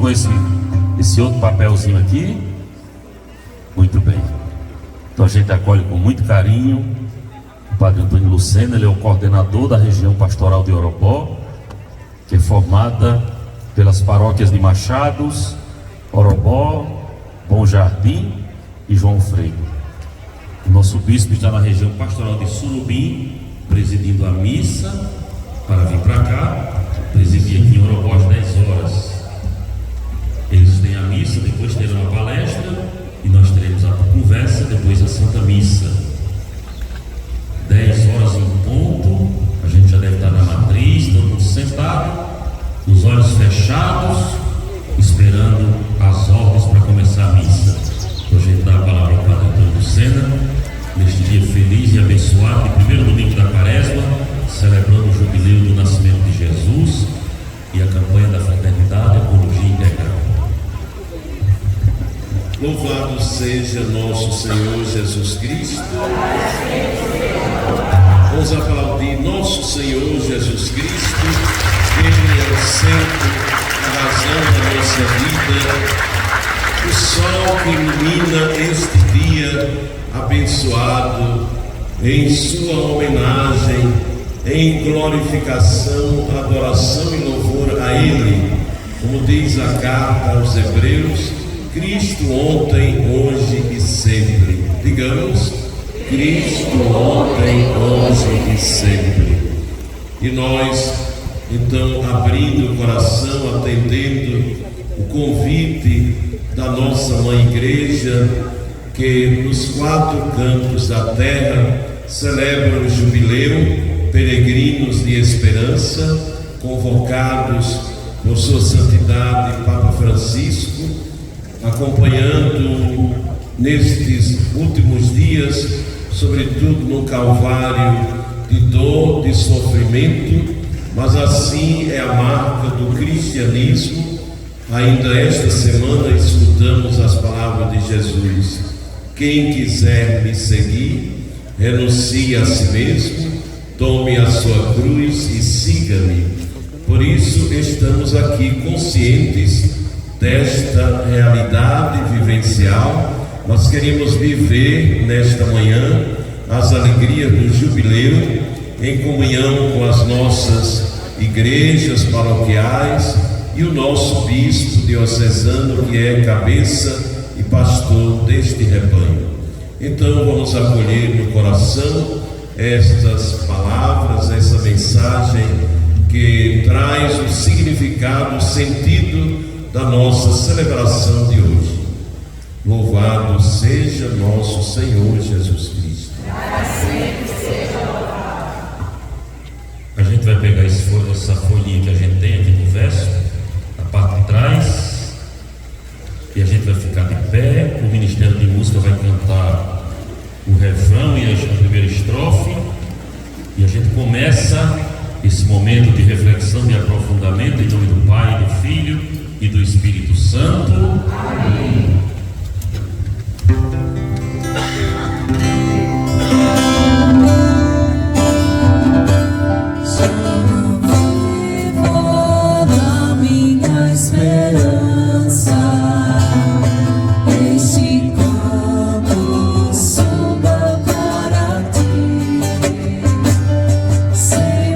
Com esse outro papelzinho aqui. Muito bem. Então a gente acolhe com muito carinho o Padre Antônio Lucena. Ele é o coordenador da região pastoral de Orobó, que é formada pelas paróquias de Machados, Orobó, Bom Jardim e João Freire. O nosso bispo está na região pastoral de Surubim, presidindo a missa para vir para cá, presidir aqui em Orobó às 10 horas. Eles têm a missa, depois terão a palestra e nós teremos a conversa, depois a Santa Missa. 10 horas em ponto, a gente já deve estar na matriz, todo mundo sentado, os olhos fechados, esperando as ordens para começar a missa. Então a gente dá a palavra ao Padre Antônio Lucena, neste dia feliz e abençoado, de primeiro domingo da Quaresma, celebrando o jubileu do nascimento de Jesus e a campanha da fraternidade, ecologia integral. Louvado seja nosso Senhor Jesus Cristo. Vamos aplaudir nosso Senhor Jesus Cristo. Ele é o centro, a razão da nossa vida, o sol que ilumina este dia abençoado, em sua homenagem, em glorificação, adoração e louvor a Ele. Como diz a carta aos Hebreus, Cristo ontem, hoje e sempre. Digamos, Cristo ontem, hoje e sempre. E nós, então, abrindo o coração, atendendo o convite da nossa Mãe Igreja, que nos 4 cantos da terra celebra o jubileu, peregrinos de esperança, convocados por Sua Santidade Papa Francisco, acompanhando nestes últimos dias, sobretudo no Calvário, de dor, de sofrimento, mas assim é a marca do cristianismo. Ainda esta semana escutamos as palavras de Jesus: quem quiser me seguir, renuncie a si mesmo, tome a sua cruz e siga-me. Por isso estamos aqui conscientes desta realidade vivencial. Nós queremos viver nesta manhã as alegrias do jubileu em comunhão com as nossas igrejas paroquiais e o nosso bispo diocesano, que é cabeça e pastor deste rebanho. Então vamos acolher no coração estas palavras, essa mensagem que traz o significado, o sentido da nossa celebração de hoje. Louvado seja nosso Senhor Jesus Cristo. A gente vai pegar essa folhinha que a gente tem aqui no verso, a parte de trás, e a gente vai ficar de pé. O Ministério de Música vai cantar o refrão e a primeira estrofe, e a gente começa esse momento de reflexão e aprofundamento em nome do Pai, do Filho e do Espírito Santo. Amém. Say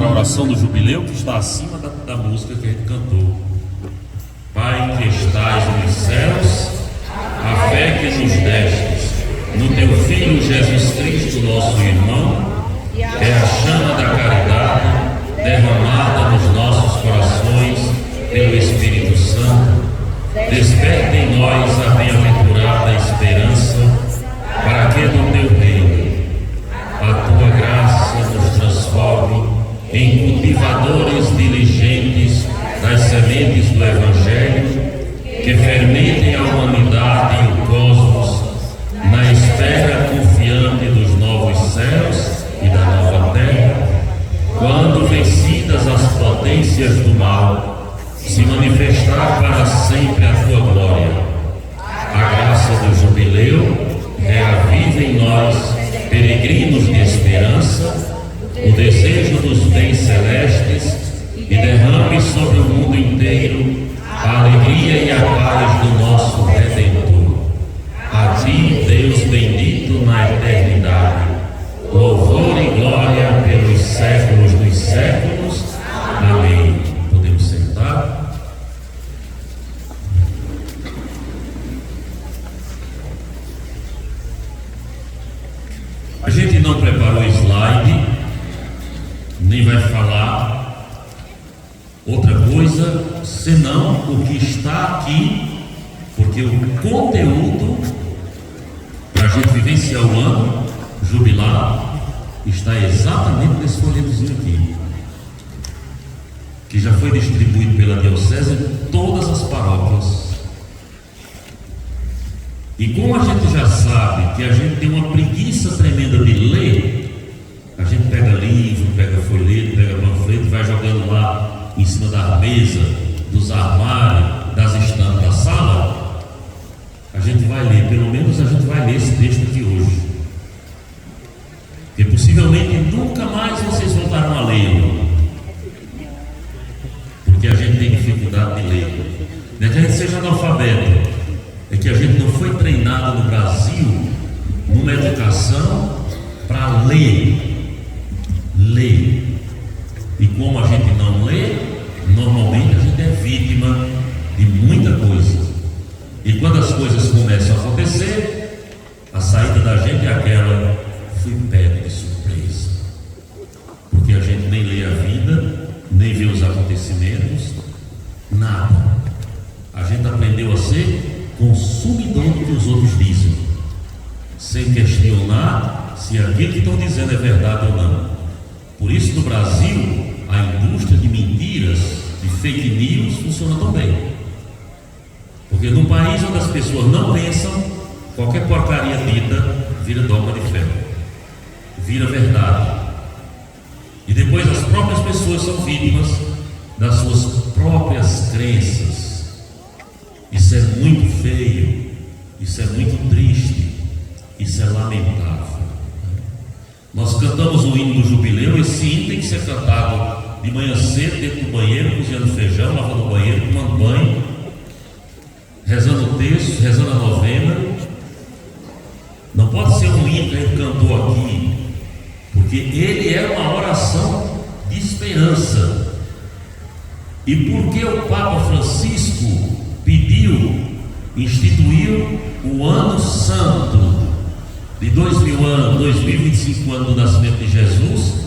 a oração do jubileu que está acima da música que a gente cantou. Pai que estais nos céus, a fé que nos destes no teu Filho Jesus Cristo, nosso irmão, é a chama da caridade derramada nos nossos corações pelo Espírito Santo. Desperta em nós a bem-aventurada esperança, para que no teu reino a tua graça nos transforme em cultivadores diligentes das sementes do Evangelho, que fermentem a humanidade e o cosmos na espera confiante dos novos céus e da nova terra, quando vencidas as potências do mal, se manifestar para sempre a tua glória. A graça do jubileu reaviva em nós, peregrinos de esperança, o desejo dos bens celestes e derrame sobre o mundo inteiro a alegria e a paz do nosso Redentor. A ti, Deus bendito na eternidade, louvor e glória pelos séculos dos séculos. Amém. Podemos sentar? A gente não preparou slide, nem vai falar outra coisa senão o que está aqui, porque o conteúdo para a gente vivenciar o ano jubilar está exatamente nesse folhetozinho aqui, que já foi distribuído pela diocese em todas as paróquias. E como a gente já sabe que a gente tem uma preguiça tremenda de ler, a gente pega livro, pega folheto, pega panfleto, vai jogando lá em cima da mesa, dos armários, das estantes da sala. A gente vai ler, pelo menos a gente vai ler esse texto aqui hoje, porque possivelmente nunca mais vocês voltarão a lê-lo, porque a gente tem dificuldade de ler. Não é que a gente seja analfabeto, é que a gente não foi treinado no Brasil numa educação para ler. E como a gente não lê, normalmente a gente é vítima de muita coisa. E quando as coisas começam a acontecer, a saída da gente é aquela: fui pego de surpresa. Porque a gente nem lê a vida, nem vê os acontecimentos, nada. A gente aprendeu a ser consumidor do que os outros dizem, sem questionar se aquilo que estão dizendo é verdade ou não. Por isso, no Brasil, a indústria de mentiras, de fake news, funciona tão bem. Porque num país onde as pessoas não pensam, qualquer porcaria dita vira dogma de fé, vira verdade. E depois as próprias pessoas são vítimas das suas próprias crenças. Isso é muito feio, isso é muito triste, isso é lamentável. Nós cantamos o hino do jubileu. Esse hino tem que ser cantado de manhã cedo, dentro do banheiro, cozinhando feijão, lavando o banheiro, tomando banho, rezando o texto, rezando a novena. Não pode ser um hino que a gente cantou aqui, porque ele é uma oração de esperança. E porque o Papa Francisco instituiu o Ano Santo de 2000 anos, 2025 anos do nascimento de Jesus,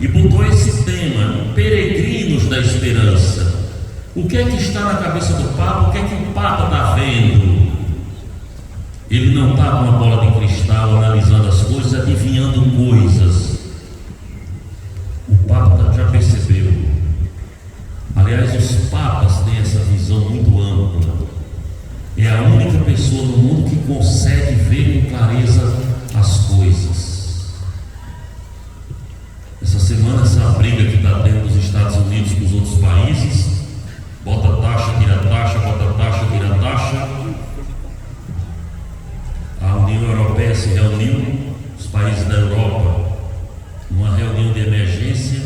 e botou esse tema, peregrinos da esperança. O que é que está na cabeça do Papa? O que é que o Papa está vendo? Ele não está com uma bola de cristal analisando as coisas, adivinhando coisas. O Papa já percebeu. Aliás, os papas têm essa visão muito ampla. É a única pessoa no mundo que consegue ver com clareza as coisas. Essa semana, essa briga que está tendo dos Estados Unidos com os outros países, bota taxa, tira taxa, bota taxa, tira taxa. A União Europeia se reuniu, os países da Europa, numa reunião de emergência,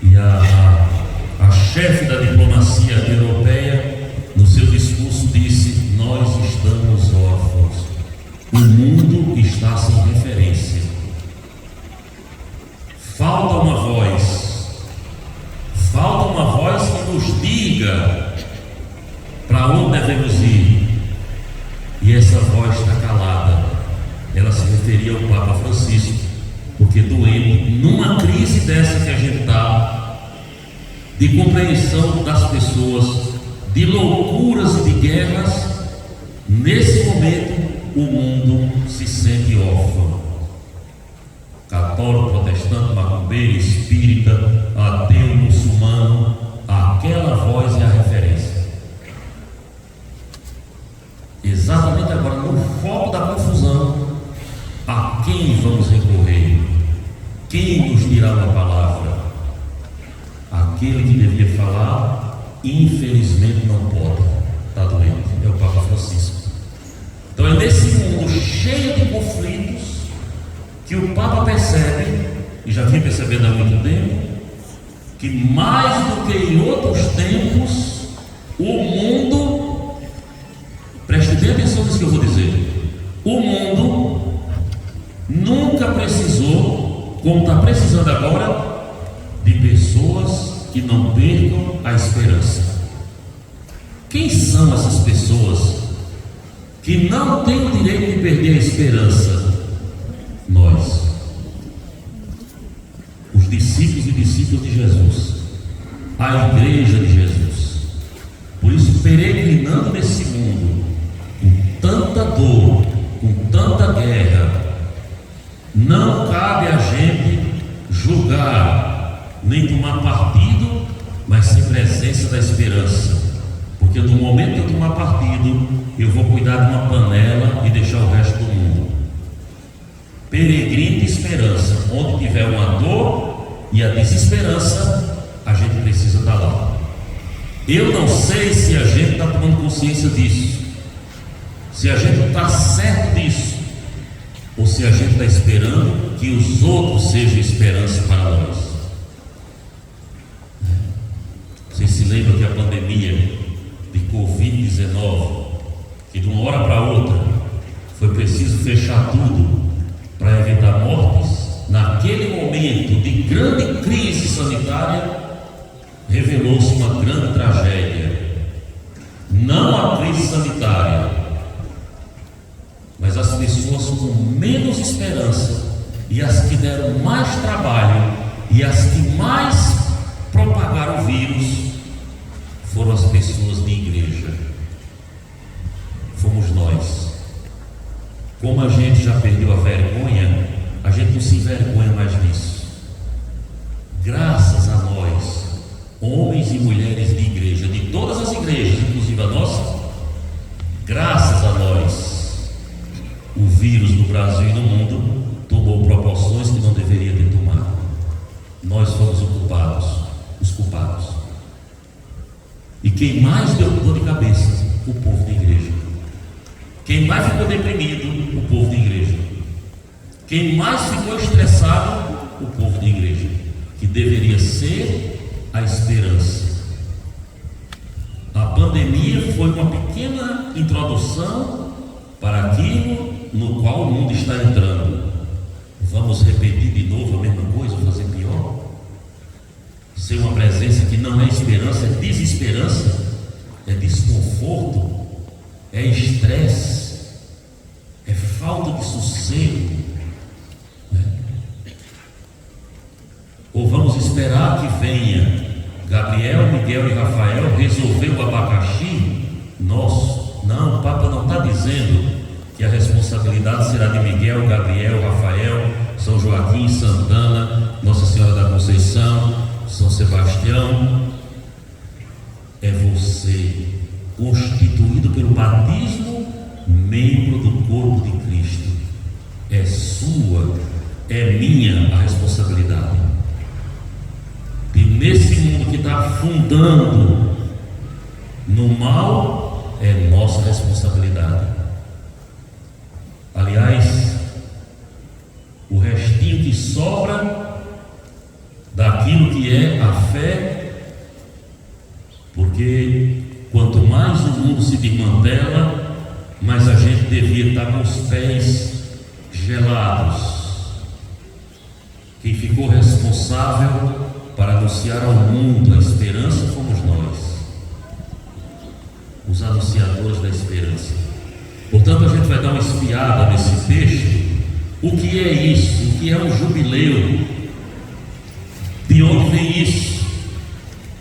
e a chefe da diplomacia europeia, no seu discurso, disse: nós estamos órfãos, o mundo está sem referência. devemos ir? E essa voz está calada. Ela se referia ao Papa Francisco, porque doente, numa crise dessa que a gente está, de compreensão das pessoas, de loucuras e de guerras, nesse momento o mundo se sente órfão. Católico, protestante, macumbeiro, espírita, ateu, muçulmano, aquela voz é a referência. Exatamente agora, no foco da confusão, a quem vamos recorrer? Quem nos dirá uma palavra? Aquele que devia falar, infelizmente não pode, está doente, é o Papa Francisco. Então é nesse mundo cheio de conflitos que o Papa percebe, e já vinha percebendo há muito tempo, que mais do que em outros tempos, o mundo, preste bem atenção nisso que eu vou dizer, o mundo nunca precisou, como está precisando agora, de pessoas que não percam a esperança. Quem são essas pessoas que não têm o direito de perder a esperança? Nós, os discípulos e discípulos de Jesus, a igreja de Jesus. Por isso, peregrinando nesse mundo, com tanta dor, com tanta guerra, não cabe a gente julgar, nem tomar partido, mas ser presença da esperança. Porque no momento que eu tomar partido, eu vou cuidar de uma panela e deixar o resto do mundo. Peregrino de esperança, onde tiver uma dor e a desesperança, a gente precisa estar lá. Eu não sei se a gente está tomando consciência disso, se a gente está certo disso, ou se a gente está esperando que os outros sejam esperança para nós. Vocês se lembram que a pandemia de Covid-19, que de uma hora para outra foi preciso fechar tudo para evitar mortes, naquele momento de grande crise sanitária, revelou-se uma grande tragédia. Não a crise sanitária, mas as pessoas com menos esperança, e as que deram mais trabalho, e as que mais propagaram o vírus, foram as pessoas de igreja. Fomos nós. Como a gente já perdeu a vergonha, a gente não se envergonha mais disso. Graças a nós, homens e mulheres de igreja, de todas as igrejas, inclusive a nossa, graças a nós, o vírus no Brasil e no mundo tomou proporções que não deveria ter tomado. Nós fomos os culpados. E quem mais deu dor de cabeça? O povo da igreja. Quem mais ficou deprimido? O povo da igreja. Quem mais ficou estressado? O povo da igreja, que deveria ser a esperança. A pandemia foi uma pequena introdução para aquilo no qual o mundo está entrando. Vamos repetir de novo a mesma coisa, fazer pior? Ser uma presença que não é esperança, é desesperança, é desconforto, é estresse, é falta de sossego, né? Ou vamos esperar que venha Gabriel, Miguel e Rafael resolver o abacaxi nosso? Não, o Papa não está dizendo que a responsabilidade será de Miguel, Gabriel, Rafael, São Joaquim, Santana, Nossa Senhora da Conceição, São Sebastião. É você, constituído pelo batismo, membro do corpo de Cristo. É sua, é minha a responsabilidade. E nesse mundo que está afundando no mal, é nossa responsabilidade. Aliás, o restinho que sobra daquilo que é a fé, porque quanto mais o mundo se desmantela, mais a gente devia estar com os pés gelados. Quem ficou responsável para anunciar ao mundo a esperança fomos nós. os anunciadores da esperança. Portanto, a gente vai dar uma espiada nesse texto. O que é isso? O que é um jubileu? De onde vem isso?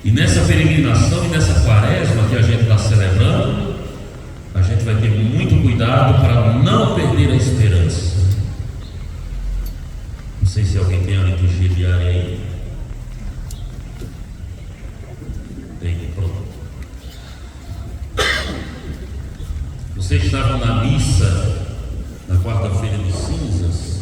E nessa peregrinação e nessa quaresma que a gente está celebrando, a gente vai ter muito cuidado para não perder a esperança. Não sei se alguém tem a liturgia diária aí. Tem, pronto. Vocês estavam na missa na quarta-feira de cinzas.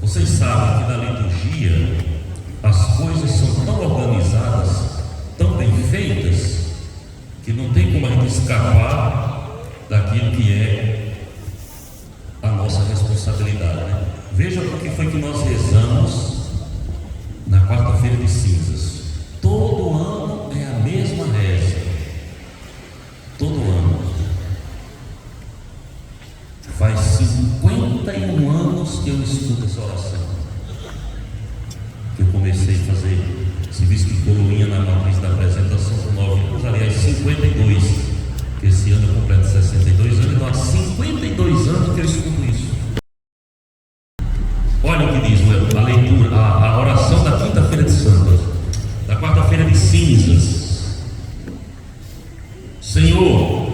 Vocês sabem que na liturgia as coisas são tão organizadas, tão bem feitas, que não tem como a gente escapar daquilo que é a nossa responsabilidade, né? Veja o que foi que nós rezamos na quarta-feira de cinzas. Todo ano é a mesma reza. Todo ano. Faz 51 anos que eu escuto essa oração. Que eu comecei a fazer serviço de coroinha na matriz da apresentação com 9 anos, aliás, 52. Que esse ano eu completo 62 anos, então há 52 anos que eu escuto isso. Olha o que diz a leitura, a oração da quinta-feira de Santas, da quarta-feira de cinzas. Senhor,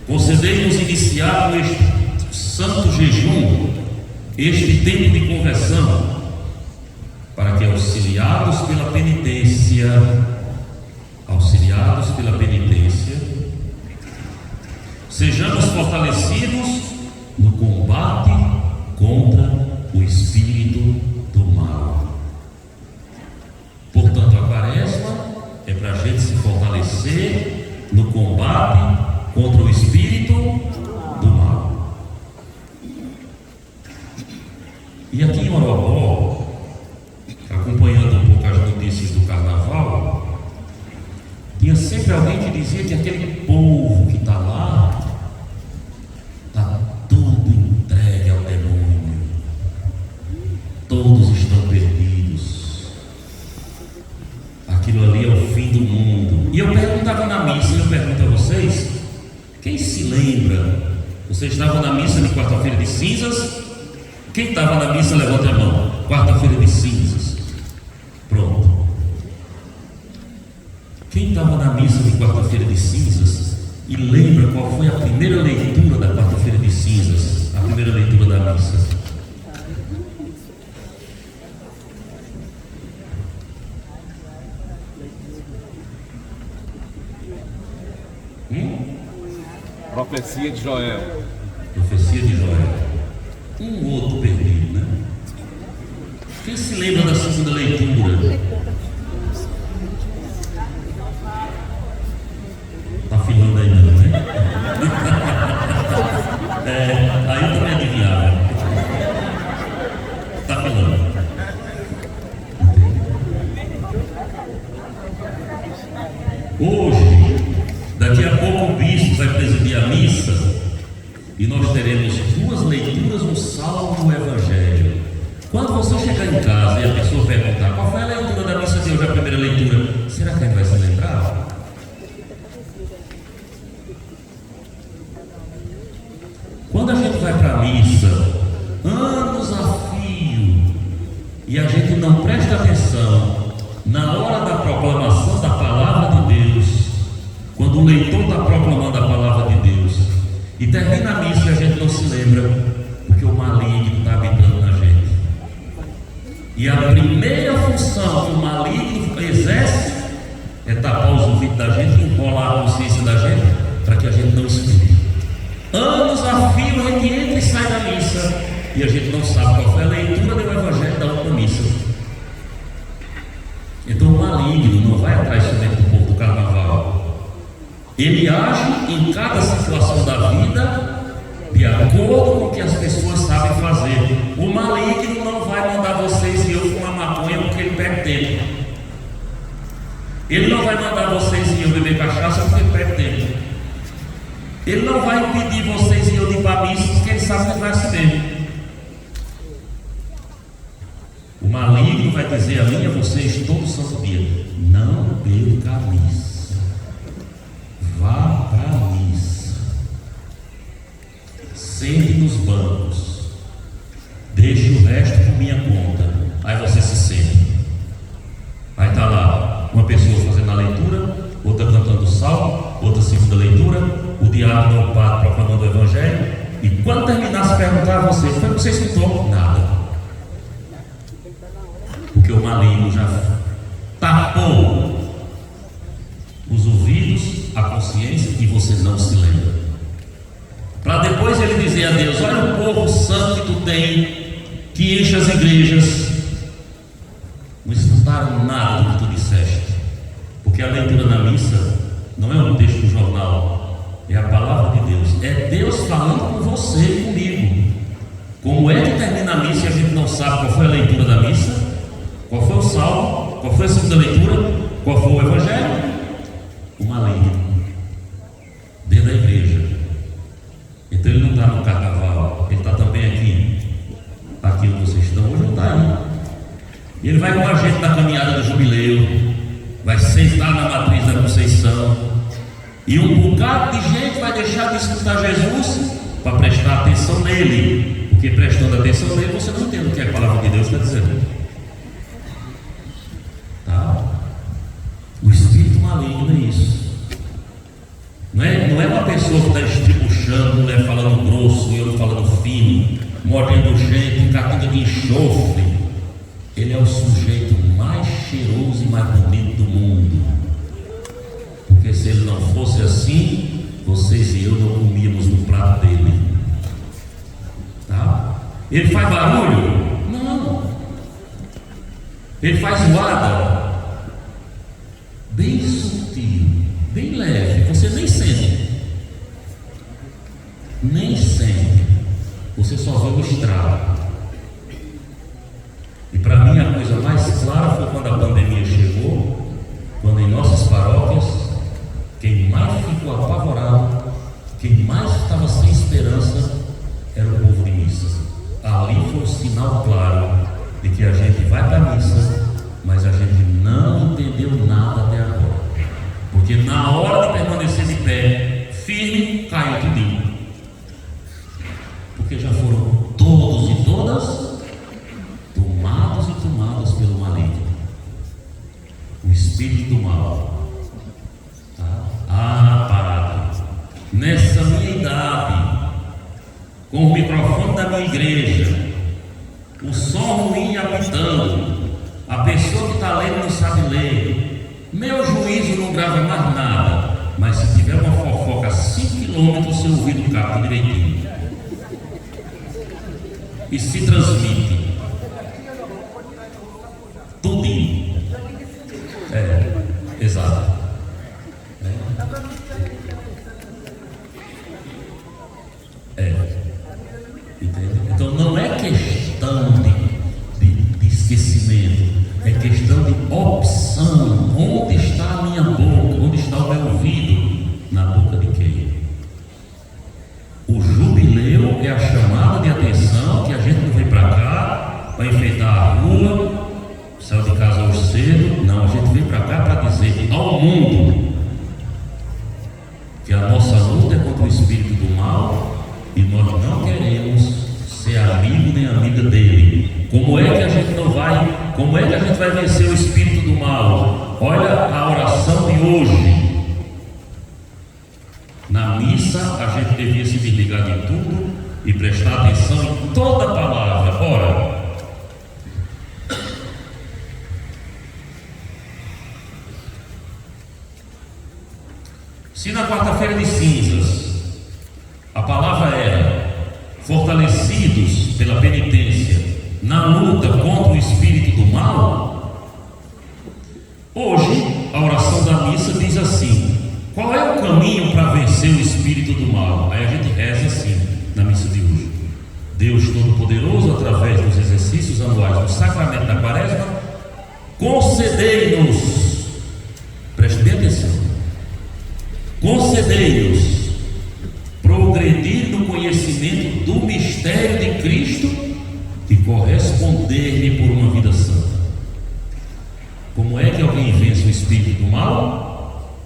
concedei-nos iniciar com este santo jejum, este tempo de conversão, para que auxiliados pela penitência, sejamos fortalecidos no combate contra o espírito do mal. Portanto, a quaresma é para a gente se fortalecer no combate contra o espírito do mal. E aqui em Orobó, acompanhando um pouco as notícias do carnaval, tinha sempre alguém que dizia que aquele povo que está lá está tudo entregue ao demônio, todos estão perdidos, aquilo ali é o fim do mundo. E eu perguntava na missa, eu pergunto a vocês, quem se lembra? Vocês estavam na missa de quarta-feira de cinzas? Quem estava na missa, levanta a mão. Quarta-feira de cinzas. Pronto. Quem estava na missa de quarta-feira de cinzas e lembra qual foi a primeira leitura da quarta-feira de cinzas? A primeira leitura da missa. Profecia de Joel. Profecia de Joel. Um outro perdido, né? Quem se lembra da segunda leitura? Tá filando ainda, né? Aí eu também adivinhava. Tá filando. Hoje, daqui a pouco o bispo vai presidir a missa e nós teremos duas leituras no Salmo do Evangelho. Quando você chegar em casa e a pessoa perguntar qual foi a leitura da missa de hoje, a primeira leitura, será que ele vai se lembrar? Quando a gente vai para a missa, anos a fio, e a gente não presta atenção na hora da proclamação da palavra de Deus, quando o leitor está proclamando a palavra de Deus, e termina a missa e a gente não se lembra, porque o maligno está habitando na gente. E a primeira função que o maligno exerce é tapar os ouvidos da gente, enrolar a consciência da gente, para que a gente não escute. Anos a fio a gente entra e sai da missa, e a gente não sabe qual foi a leitura do Evangelho da outra missa. Então o maligno não vai atrás somente do povo do carnaval. Ele age em cada situação da vida de acordo com o que as pessoas sabem fazer. O maligno não vai mandar vocês e eu fumar maconha porque ele perde tempo. Ele não vai mandar vocês ir beber cachaça porque perto dele. Ele não vai impedir vocês ir limpar a missa porque ele sabe que vai assim mesmo. O maligno vai dizer a mim e a vocês todo santo dia: não perca a missa, vá para a missa, sente nos bancos, deixe o resto por minha conta. Aí você se sente. Aí está lá uma pessoa fazendo a leitura, outra cantando o salmo, outra segunda leitura, o diácono ou o padre proclamando o evangelho. E quando terminar, se perguntar a você: foi que você escutou? Nada. Porque o maligno já tapou os ouvidos, a consciência, e você não se lembra. Para depois ele dizer a Deus: olha o povo santo que tu tem, que enche as igrejas. Não escutaram nada do que tu disseste. Porque a leitura na missa não é um texto do jornal, é a palavra de Deus. É Deus falando com você e comigo. Como é que termina a missa e a gente não sabe qual foi a leitura da missa? Qual foi o salmo? Qual foi a segunda leitura? Qual foi o evangelho? O maligno dentro da igreja. Então ele não está no carnaval, ele está também aqui onde vocês estão. Hoje ele está aí. E ele vai com a gente na caminhada do jubileu, vai sentar na matriz da Conceição, e um bocado de gente vai deixar de escutar Jesus para prestar atenção nele, porque prestando atenção nele você não entende o que a palavra de Deus está dizendo. O espírito maligno é isso. Não é uma pessoa que está estribuchando, mulher falando grosso e eu falando fino, mordendo gente, catinga de enxofre. Ele é o sujeito mais cheiroso e mais bonito do mundo. Porque se ele não fosse assim, vocês e eu não comíamos no prato dele. Tá? Ele faz barulho? Não. Ele faz zoada? Bem sutil, bem leve, você nem sente. Nem sente. Você só vê o estrago. E para mim a coisa mais clara foi quando a pandemia chegou, quando em nossas paróquias, quem mais ficou apavorado, quem mais estava sem esperança, era o povo de missa. Ali foi o sinal claro de que a gente vai para a missa, mas a gente não entendeu nada até agora. Porque na hora de permanecer de pé, firme, caiu tudinho. Porque já foram todos e todas tomados e tomadas pelo maligno, o espírito do mal. Parada. Nessa minha idade, com o microfone da minha igreja, o som ruim habitando, a pessoa que está lendo não sabe ler, meu juízo não grava mais nada, mas se tiver uma fofoca a 5 km, seu ouvido capta direitinho e se transmite tudinho. Exato. Entende? Então não é questão de esquecimento, é questão de opção. Onde está a minha boca? Onde está o meu ouvido? Na boca de quem? O jubileu é a chamada de atenção que a gente não vem para cá para enfeitar a rua, saiu de casa hoje cedo. Não, a gente vem para cá para dizer ao mundo que a nossa luta é contra o espírito do mal e nós não queremos ser amigo nem amiga dele. Como é que a gente não vai? Como é que a gente vai vencer o espírito do mal? Olha a oração de hoje. Na missa a gente devia se desligar de tudo e prestar atenção em toda a palavra. Ora, se na quarta-feira de cinzas a palavra era fortalecidos pela penitência na luta contra o espírito do mal, hoje a oração da missa diz assim: qual é o caminho para vencer o espírito do mal? Aí a gente reza assim na missa de hoje: Deus Todo-Poderoso, através dos exercícios anuais do sacramento da Quaresma, concedei-nos desejos progredir no conhecimento do mistério de Cristo e corresponder-lhe por uma vida santa. Como é que alguém vence o espírito do mal?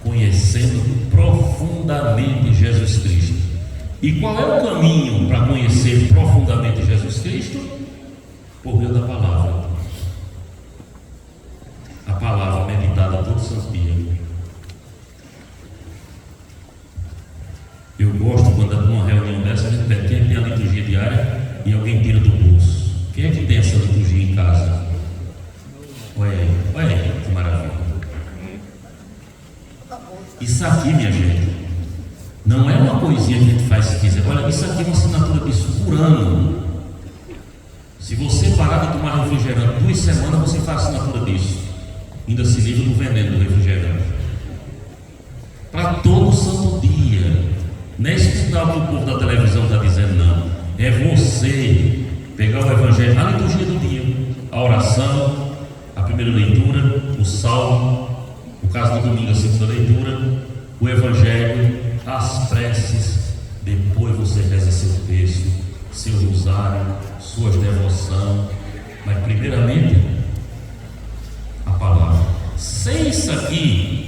Conhecendo profundamente Jesus Cristo. E qual é o caminho para conhecer profundamente Jesus Cristo? Por meio da palavra. A palavra meditada todo santo dia. Eu gosto quando numa reunião dessa a gente pede quem tem a liturgia diária e alguém tira do bolso. Quem é que tem essa liturgia em casa? Olha aí, que maravilha. Isso aqui, minha gente, não é uma coisinha que a gente faz se quiser. Olha, isso aqui é uma assinatura disso por ano. Se você parar de tomar refrigerante 2 semanas, você faz assinatura disso. Ainda se livra do veneno do refrigerante. Para todo santo dia. Não é escutar o que o povo da televisão está dizendo, não. É você pegar o evangelho, a liturgia do dia, a oração, a primeira leitura, o salmo, no caso do domingo, a segunda leitura, o evangelho, as preces, depois você reza seu texto, seu rosário, suas devoções, mas primeiramente a palavra. Sem isso aqui,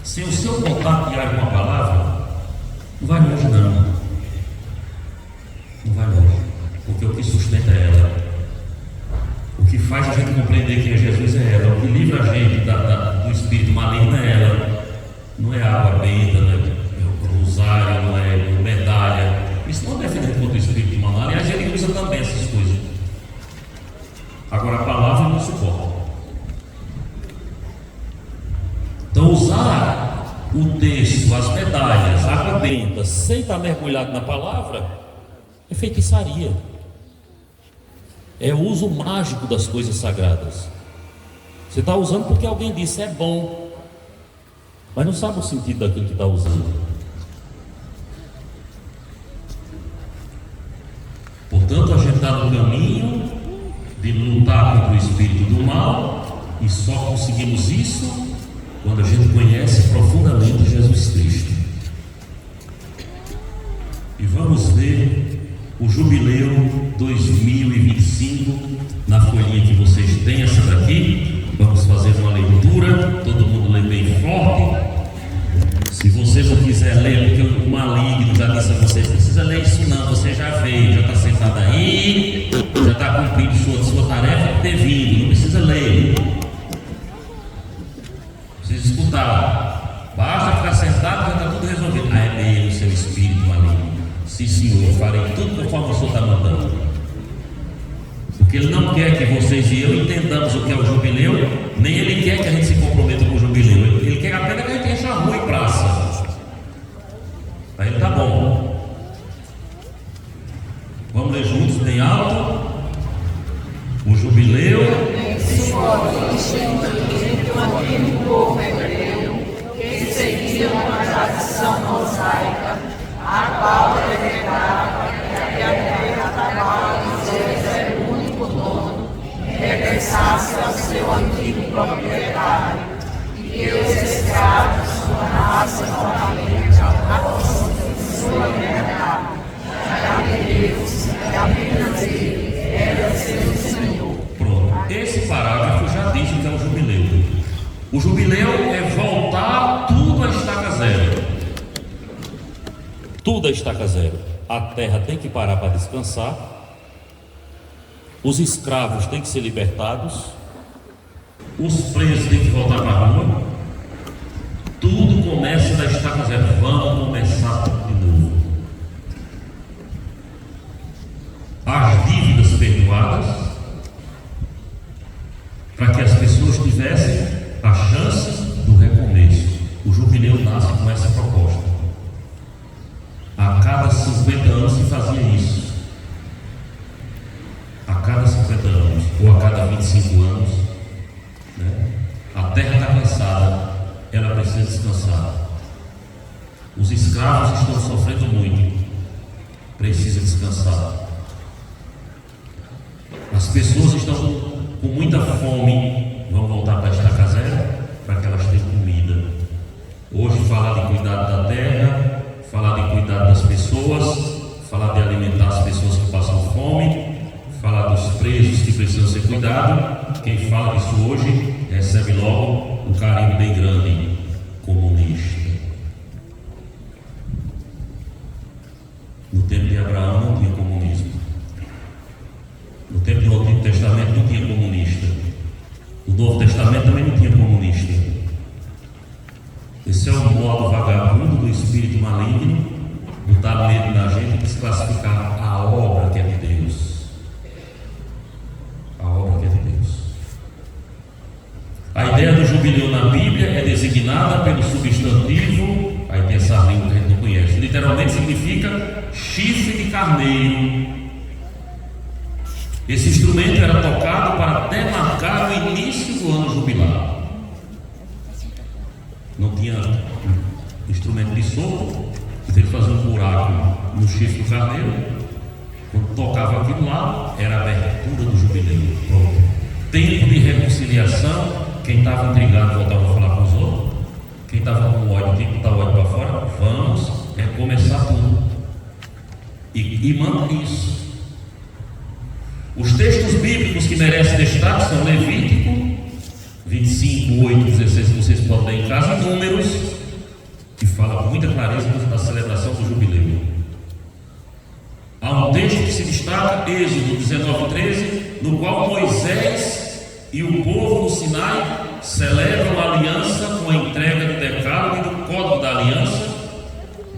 sem o seu contato diário com a palavra, não vai longe não. Não vai longe, porque o que sustenta é ela. O que faz a gente compreender quem é Jesus é ela. O que livra a gente do espírito maligno é ela. Não é água benta, não é o rosário, não é medalha. Isso não é defender contra o espírito maligno. Aliás, ele usa também essas coisas. Agora a palavra não suporta. Então usar o texto, as medalhas, a água benta, sem estar mergulhado na palavra, é feitiçaria. É o uso mágico das coisas sagradas. Você está usando porque alguém disse é bom, mas não sabe o sentido daquilo que está usando. Portanto, a gente está no caminho de lutar contra o espírito do mal, e só conseguimos isso quando a gente conhece profundamente Jesus Cristo. E vamos ver o Jubileu 2025 na folhinha que vocês têm, essa daqui. Vamos fazer uma leitura, todo mundo lê bem forte. Se você não quiser ler, porque o maligno já disse a você, precisa ler isso não, você já veio, já está sentado aí, já está cumprindo sua tarefa de ter vindo, não precisa ler. Precisa escutar, basta ficar sentado, já está tudo resolvido. Ah, é mesmo, seu espírito maligno. Sim, senhor, farei tudo conforme o senhor está mandando. Porque ele não quer que vocês e eu entendamos o que é o jubileu, nem ele quer que a gente se comprometa com o jubileu. Ele quer apenas que a gente enche a rua e praça. Aí ele tá bom. Vamos ler juntos, bem alto. O jubileu. Um povo hebreu que seguia uma tradição mosaica, a qual decretava que a terra da qual Deus era o único dono regressasse ao seu antigo proprietário, e que os escravos tornassem novamente a posse de sua liberdade, já que Deus, que apenas Ele era seu Senhor. Pronto, esse parágrafo já diz o que é o jubileu. O jubileu é voltar tudo a estaca zero. Tudo a estaca zero. A terra tem que parar para descansar. Os escravos têm que ser libertados. Os presos têm que voltar para a rua. Tudo começa da estaca zero. Vamos começar tudo de novo. As dívidas perdoadas, para que as pessoas tivessem a chance do recomeço. O jubileu nasce com essa proposta. A cada 50 anos se fazia isso. A cada 50 anos, ou a cada 25 anos, né? A terra está cansada, ela precisa descansar. Os escravos estão sofrendo muito, precisa descansar. As pessoas estão com muita fome, vão voltar para a estaca zero para que elas tenham comida. Hoje falar de cuidado da terra, falar de cuidado das pessoas, falar de alimentar as pessoas que passam fome, falar dos presos que precisam ser cuidados. Quem fala disso hoje recebe logo um carinho bem grande: comunista. No tempo de Abraão não tinha comunismo. No tempo do Antigo Testamento não tinha comunista. No Novo Testamento também não tinha comunista. Esse é o modo vagabundo do espírito maligno, botar medo na gente e desclassificar a obra que é de Deus. A obra que é de Deus. A ideia do jubileu na Bíblia é designada pelo substantivo, aí tem essa língua que a gente não conhece, literalmente significa chifre de carneiro. Esse instrumento era tocado para demarcar o início do ano jubilar. Não tinha instrumento de sopro, ele fazia um buraco no chifre do carneiro. Quando tocava aquilo lá, era a abertura do jubileu. Pronto. Tempo de reconciliação. Quem estava intrigado voltava a falar com os outros. Quem estava com ódio tinha que botar o ódio para fora. Vamos recomeçar tudo. E manda isso. Os textos bíblicos que merecem destaque são Levítico 25, 8, 16, que vocês podem ler em casa, e Números, que fala com muita clareza da celebração do jubileu. Há um texto que se destaca, Êxodo 19, 13, no qual Moisés e o povo no Sinai celebram a aliança com a entrega do decálogo e do código da aliança,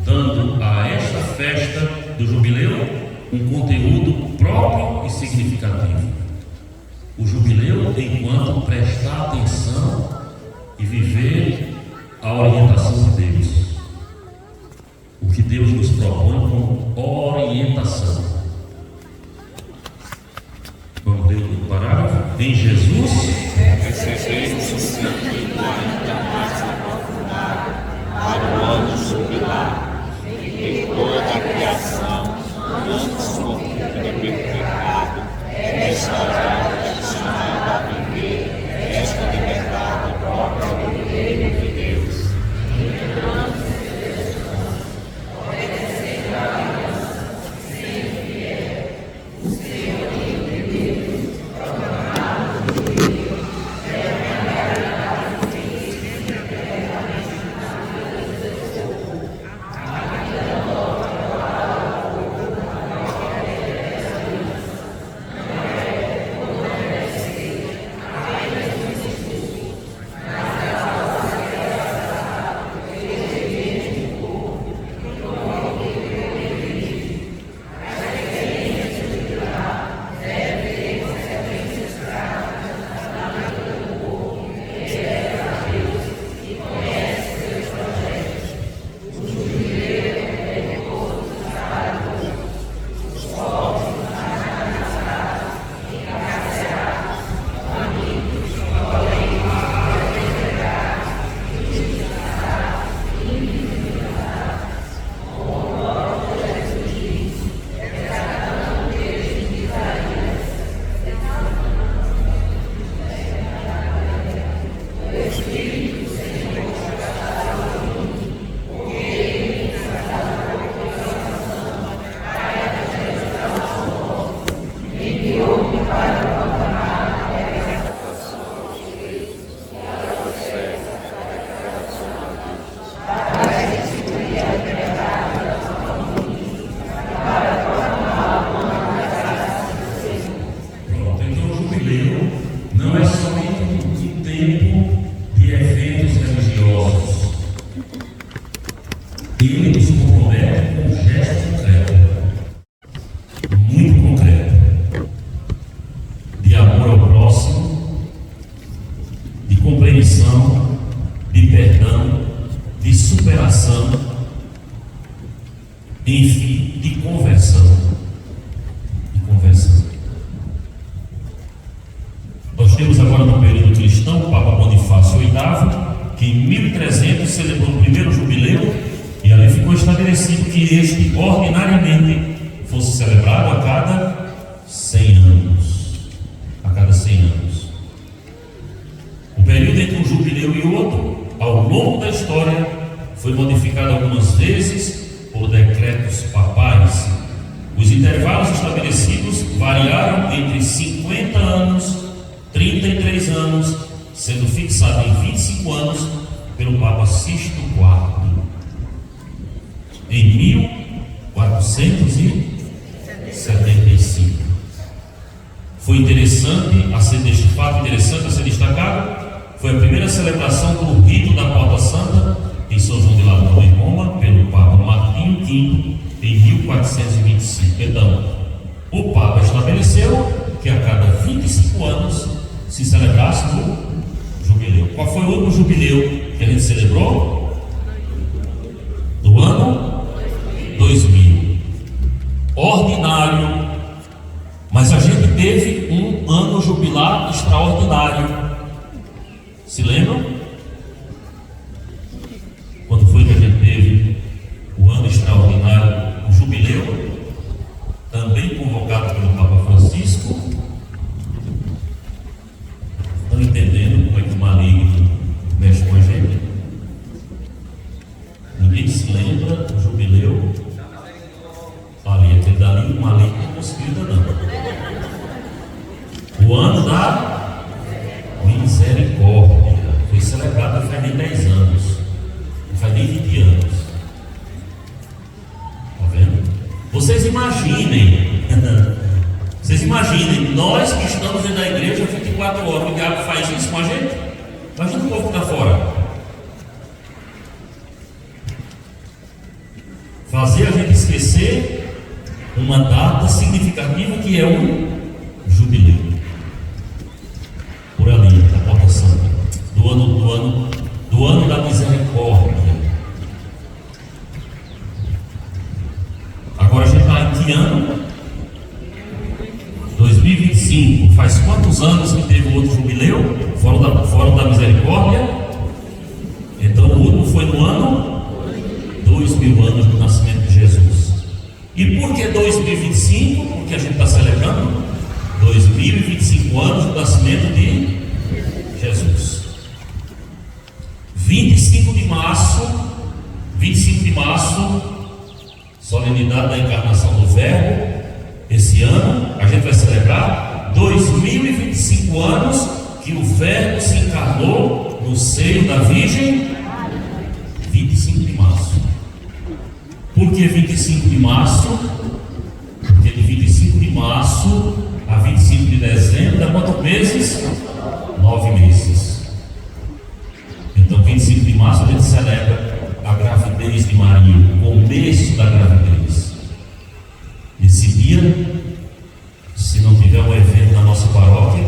dando a esta festa do jubileu um conteúdo próprio e significativo. O jubileu enquanto prestar atenção e viver a orientação de Deus. O que Deus nos propõe como orientação. Vamos ler o parágrafo? Em Jesus recebemos o sentido ainda mais aprofundado para o ano jubilar, em que toda a criação, antes corrompida pelo pecado, é restaurada e chamada a viver esta liberdade própria do reino de Deus. Ele nos compromete com um gesto concreto, muito concreto, de amor ao próximo, de compreensão, de perdão, de superação, enfim, de conversão. Nós temos agora no período cristão o Papa Bonifácio VIII, que em 1300 celebrou o primeiro jubileu, e ali ficou estabelecido que este ordinariamente fosse celebrado a cada 100 anos. A cada 100 anos. O período entre um jubileu e outro, ao longo da história, foi foi modificada algumas vezes por decretos papais. Os intervalos estabelecidos variaram entre 50 anos, 33 anos, sendo fixado em 25 anos pelo Papa Sixto IV, em 1475. Foi fato interessante a ser destacado, foi a primeira celebração do rito da Porta Santa em São João de Latão, em Roma, pelo Papa Martinho V, em 1425. Então, o Papa estabeleceu que a cada 25 anos se celebrasse o jubileu. Qual foi o último jubileu que a gente celebrou? Do ano 2000. Ordinário. Mas a gente teve um ano jubilar extraordinário. Se lembram? Quando foi que a gente teve o ano extraordinário, o jubileu, também convocado pelo Papa Francisco? Estão entendendo como é que o maligno mexe com a gente? Ninguém se lembra do jubileu? Ali, aquele dali, o maligno não conseguiu ainda não. O ano da misericórdia foi celebrado não faz nem 10 anos, não faz nem 20 anos. Está vendo? Vocês imaginem, nós que estamos dentro da igreja 24 horas, o diabo faz isso com a gente? Imagina o povo que está fora. Fazer a gente esquecer uma data significativa que é um jubileu. Por ali, da Porta Santa, do ano da misericórdia. Agora a gente está em que ano? 2025. Faz quantos anos que teve o outro jubileu? Fora da misericórdia? Então o último foi no ano 2000 anos do nascimento de Jesus. E por que 2025? Porque a gente está celebrando 2025 anos do nascimento de Jesus. 25 de março, solenidade da encarnação do Verbo. Esse ano a gente vai celebrar 2025 anos que o Verbo se encarnou no seio da Virgem. 25 de março. Por que 25 de março? Porque de 25 de março a 25 de dezembro dá quantos meses? 9 meses. Então 25 de março a gente celebra a gravidez de Maria, o começo da gravidez. Esse dia, se não tiver um evento na nossa paróquia,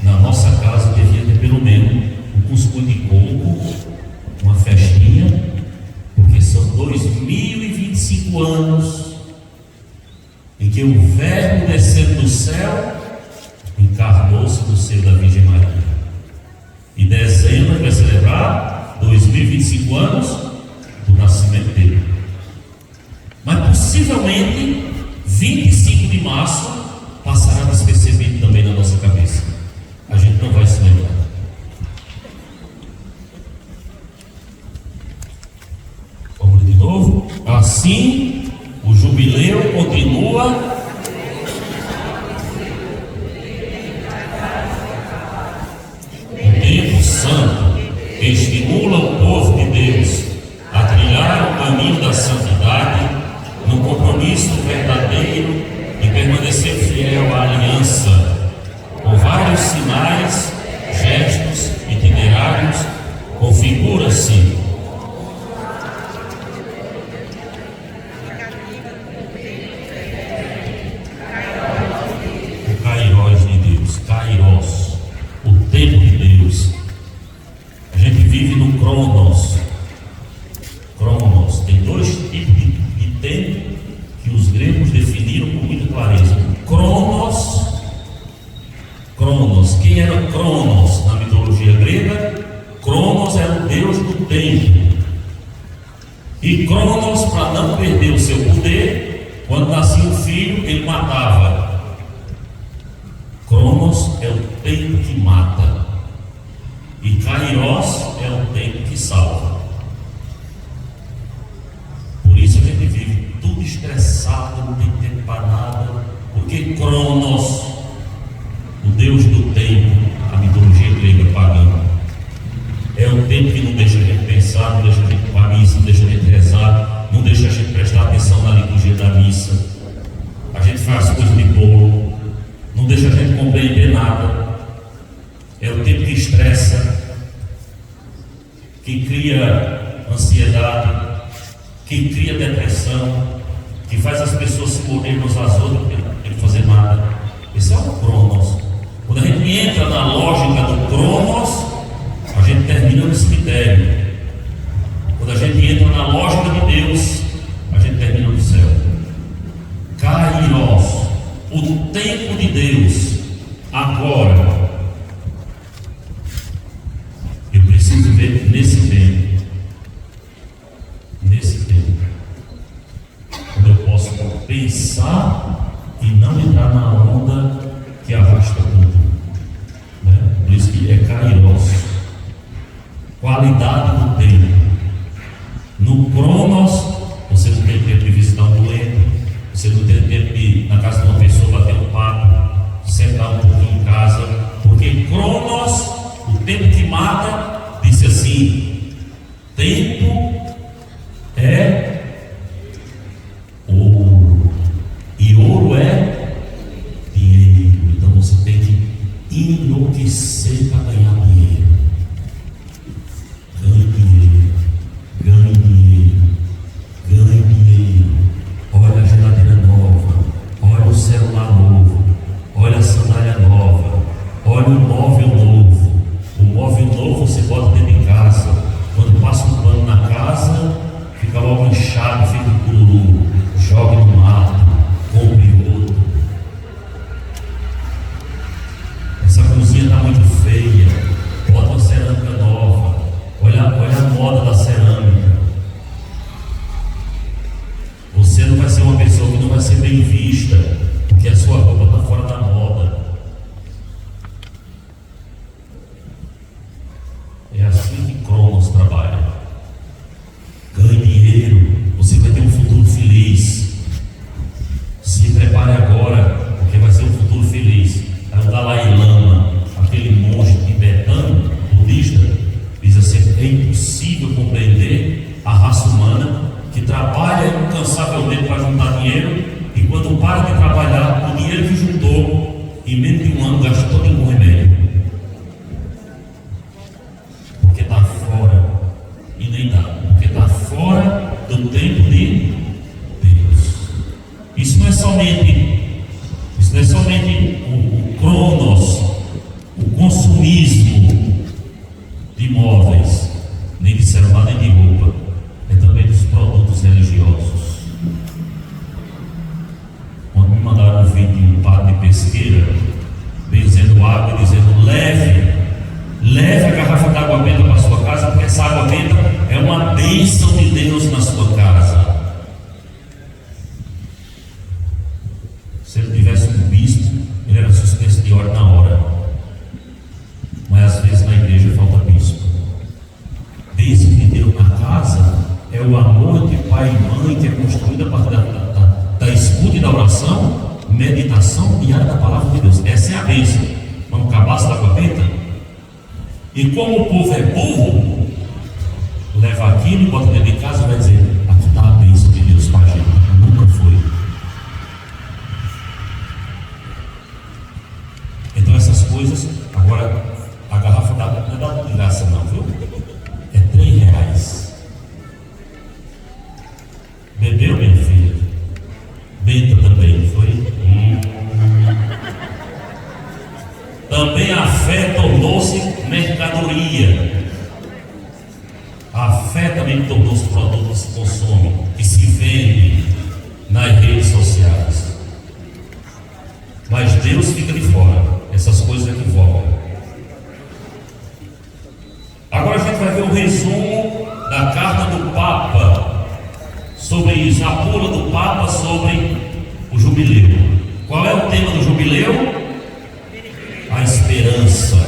na nossa casa devia ter pelo menos um cuscuz de coco, uma festinha, porque são 2025 anos em que o Verbo descendo do céu encarnou-se no seio da Virgem Maria. Em dezembro vai celebrar 2025 anos do nascimento dele. Mas possivelmente 25 de março passará despercebido também na nossa cabeça. A gente não vai se lembrar. Vamos de novo. Assim, o jubileu continua. Tempo santo que estimula o povo de Deus a trilhar o caminho da santidade no compromisso verdadeiro e permanecer fiel à aliança, com vários sinais, gestos, itinerários, configura-se o Kairos de Deus, Kairos, o tempo de Deus. A gente vive no Cronos. Cronos tem dois tipos de tempo que os gregos definiram com muita clareza. Cronos. Quem era Cronos na mitologia grega? Cronos era o deus do tempo. E Cronos, para não perder o seu poder, quando nascia um filho, ele matava. Cronos é o tempo que mata. E Kairos é o tempo que salva. estressa, que cria ansiedade, que cria depressão, que faz as pessoas se morderem umas às outras porque não tem que fazer nada. Esse é o Cronos. Quando a gente entra na lógica do Cronos, a gente termina no cemitério. Quando a gente entra na lógica de Deus, a gente termina no céu. Kairos, o tempo de Deus, agora. Eu preciso ver nesse tempo. Nesse tempo. Quando eu posso pensar e não entrar na onda que arrasta tudo. Né? Por isso que é Kairos. Qualidade do tempo. No Cronos, você não tem tempo de visitar um doente, você não tem tempo de ir na casa de uma pessoa bater um papo, sentar um pouquinho em casa, porque Cronos, o tempo que mata, disse assim: tempo é ouro, e ouro é dinheiro. Então você tem que enlouquecer para ganhar dinheiro. Ganhe dinheiro, ganhe dinheiro, ganhe dinheiro. Olha a geladeira nova, olha o celular novo, olha a sandália nova, olha o móvel novo. O móvel novo você bota dentro de casa. Quando passa um pano na casa, fica logo inchado, fica cururu. Jogue no mato, compre outro. Essa cozinha está muito feia, bota uma cerâmica nova. Olha a moda da cerâmica. Você não vai ser uma pessoa que não vai ser bem vista, porque a sua roupa está fora da moda. É assim que Cronos trabalha. Ganhe dinheiro, você vai ter um futuro feliz. Se prepare agora, porque vai ser um futuro feliz. Aí o Dalai Lama, aquele monge tibetano, budista, diz assim: é impossível compreender a raça humana que trabalha incansavelmente para juntar dinheiro, e quando para de trabalhar, o dinheiro que juntou, em menos de um ano, gasta todo em um remédio. Porque está fora, e nem dá, porque está fora do tempo de Deus. Isso não é somente o Cronos, o consumismo de imóveis, nem de celular, nem de roupa. É também dos produtos religiosos. Quando me mandaram um vídeo de um padre de pesqueira benzendo água e dizendo: leve a garrafa d'água benta para a sua casa, porque essa água benta é uma bênção de Deus na sua casa. Se ele tivesse um bispo, ele era suspenso de ordem na hora. Mas às vezes na igreja falta bispo. Bênção de Deus na casa é o amor de pai e mãe, que é construído a partir da escuta e da oração, meditação diária da palavra de Deus. Essa é a bênção. Vamos acabar essa água benta? E como o povo é burro, leva aquilo e bota dentro de casa e vai dizer: aqui está a bênção de Deus para a gente. Nunca foi. Então essas coisas, agora a garrafa d'água não é da graça não, viu? É R$3. Bebeu, minha filha? Benta também, foi? Também a fé tornou-se mercadoria. A fé também tornou-se produto que se consome, que se vende nas redes sociais. Mas Deus fica de fora. Essas coisas equivocam. Agora a gente vai ver o resumo da carta do Papa sobre isso, a bula do Papa sobre o jubileu. Qual é o tema do jubileu? A esperança.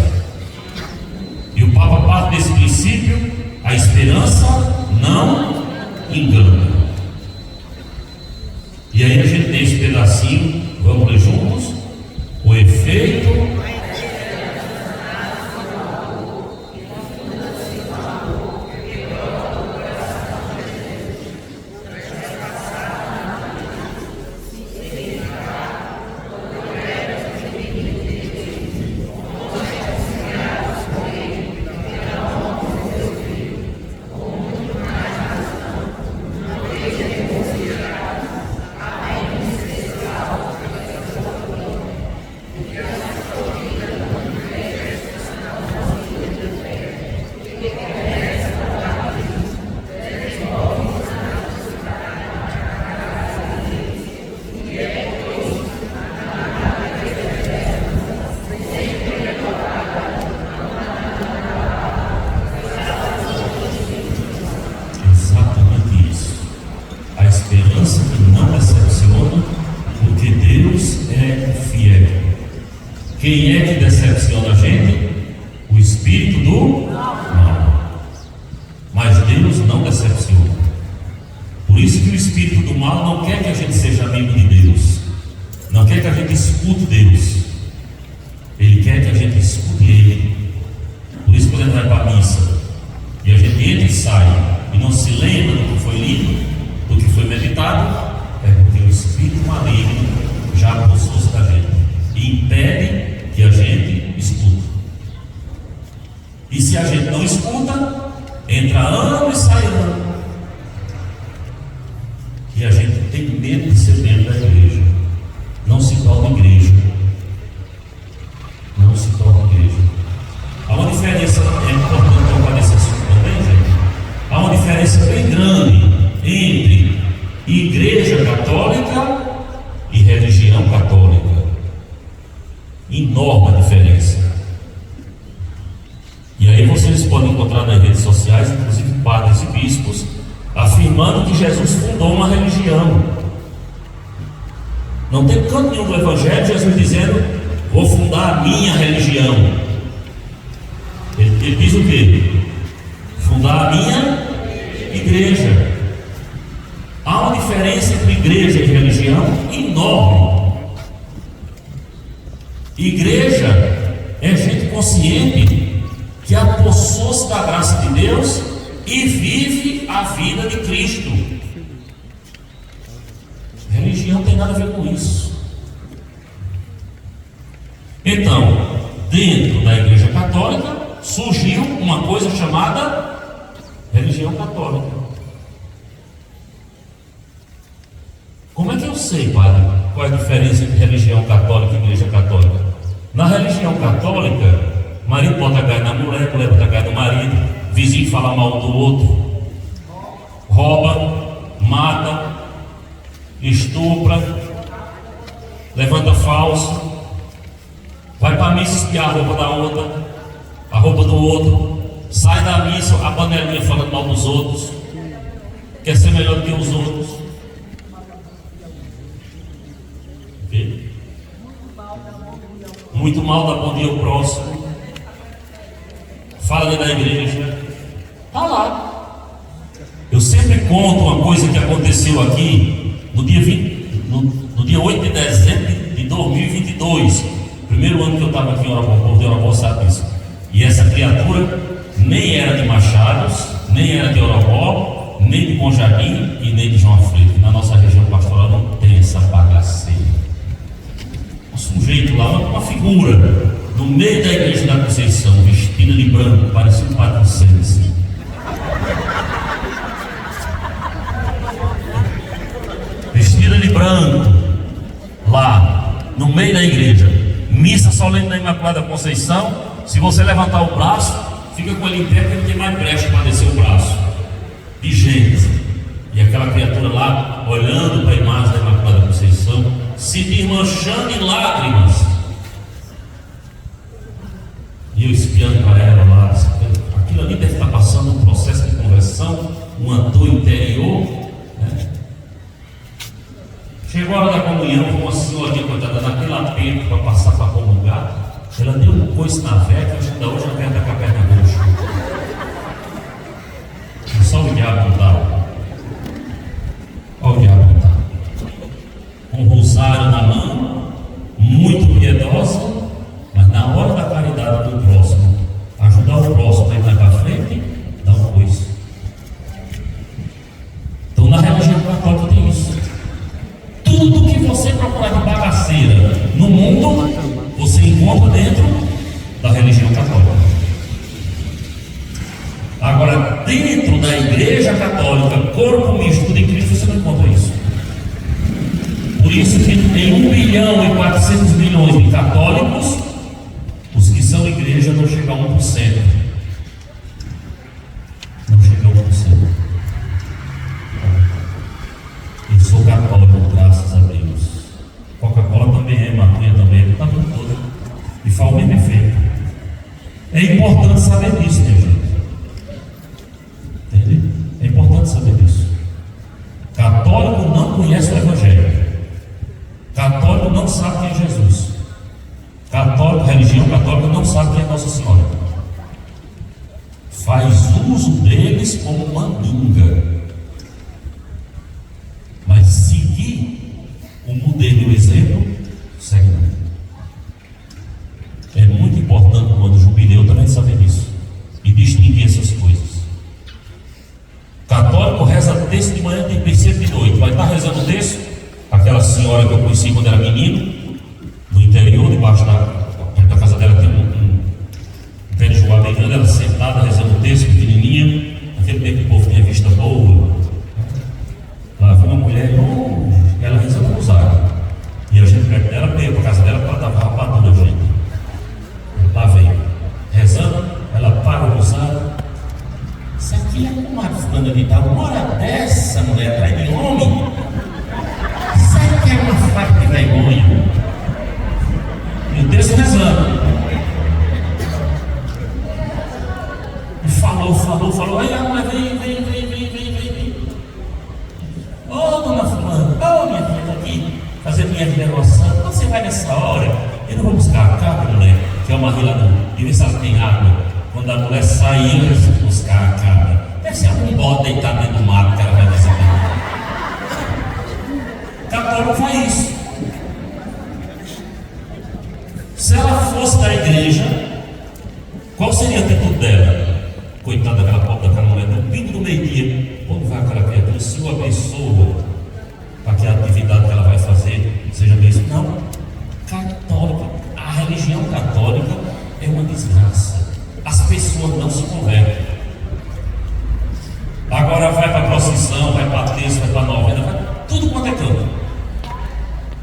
E o Papa parte desse princípio: a esperança não engana. E aí a gente tem esse pedacinho, vamos ler juntos? O efeito E se a gente não escuta, entra ano e sai ano. E a gente tem medo de ser dentro da igreja. Não se torna igreja. Não se torna igreja. Há uma diferença, é importante tocar nesse assunto também, gente. Há uma diferença bem grande entre igreja católica e religião católica. Enorme a diferença. E aí vocês podem encontrar nas redes sociais, inclusive padres e bispos, afirmando que Jesus fundou uma religião. Não tem canto nenhum do Evangelho Jesus dizendo: vou fundar a minha religião. Ele diz o quê? Fundar a minha igreja. Há uma diferença entre igreja e religião enorme. Igreja é gente consciente que apossou-se da graça de Deus e vive a vida de Cristo. Religião não tem nada a ver com isso. Então, dentro da Igreja Católica surgiu uma coisa chamada religião católica. Como é que eu sei, padre, qual é a diferença entre religião católica e igreja católica? Na religião católica, marido bota a cara na mulher, mulher bota a cara no marido, vizinho fala mal do outro, rouba, mata, estupra, levanta falso, vai para a missa espiar a roupa da outra, a roupa do outro, sai da missa, a panelinha falando mal dos outros, quer ser melhor do que os outros. Muito mal dá bom dia ao próximo, fala dentro da igreja, está lá. Eu sempre conto uma coisa que aconteceu aqui no dia 8 de dezembro de 2022, primeiro ano que eu estava aqui em Orobó, sabe disso. E essa criatura nem era de Machados, nem era de Orobó, nem de Bom Jardim e nem de João Aflito. Na nossa região pastoral não tem essa bagaceira. Um sujeito lá, uma figura no meio da igreja da Conceição, vestida de branco, parecia um patrocínio. Vestida de branco, lá no meio da igreja, missa solene da Imaculada Conceição. Se você levantar o braço, fica com ele em pé, porque ele tem mais brecha para descer o braço. De gente. E aquela criatura lá, olhando para a imagem da Imaculada Conceição, se desmanchando em lágrimas. E eu espiando para ela lá, aquilo ali deve estar passando um processo de conversão, uma dor interior, né? Chegou a hora da comunhão, uma senhorinha coitada naquele apelo para passar para comungar. Ela deu um coice na veia, que ainda hoje a veia está com a perna roxa. Só o diabo não dá. Olha o diabo não dá. Um rosário na mão, muito piedosa, mas na hora da caridade do próximo, ajudar o próximo a ir mais para frente, dá um coice. Então na religião católica tem isso. Tudo que você procurar de bagaceira no mundo, você encontra dentro da religião católica. Agora, dentro da igreja católica, corpo misto de Cristo, você não encontra isso. Por isso que tem 1 bilhão e 400 milhões de católicos, os que são igreja não chegam a 1%. Não chegam a 1%. Eu sou católico, graças a Deus. Coca-Cola também é, maconha também é, está tudo todo. E faz o mesmo efeito. É importante saber disso, minha gente. Entendeu? É importante saber disso. Católico não conhece o Evangelho. Católico não sabe quem é Jesus. Católico, religião católica não sabe quem é Nossa Senhora. Faz uso deles como mandinga. Mas seguir o modelo e o exemplo, segue não. É muito importante no ano do jubileu também saber disso e distinguir essas coisas. Católico reza texto de manhã, tem princípio de noite. Vai estar rezando o texto. Aquela senhora que eu conheci quando era menino, no interior, debaixo da casa dela tem um pé de joá bem grande, ela sentada, rezando o texto, pequenininha, naquele tempo que o povo tinha vista boa. Lá viu uma mulher longe, ela rezando o rosário. E a gente perto dela, veio para casa dela para dar rapadura, gente. Lá veio, rezando, ela para o rosário. Isso aqui é uma fulana de tal, uma hora dessa, mulher, atrás de homem. Isso aqui é uma farta de vergonha. E o texto rezando. E falou. Aí a mulher vem. Ô, dona fulana, ô, minha filha, aqui, fazer minha devoção. Quando você vai nessa hora, eu não vou buscar a cabra, mulher, que é uma rir lá e ver se ela tem água. Quando a mulher sair, eu vou buscar a cabra. Deve ser algum bode deitado dentro do mato que ela vai receber. Católico faz isso. Se ela fosse da igreja, qual seria a atitude dela? Coitada daquela pobre daquela mulher, no pingo do meio-dia, quando vai aquela criatura, o Senhor abençoa para que a atividade que ela vai fazer seja abençoada. Não, católica, a religião católica é uma desgraça. As pessoas não se convertem. Agora vai para a procissão, vai para a terça, vai para a novena, vai tudo quanto é canto.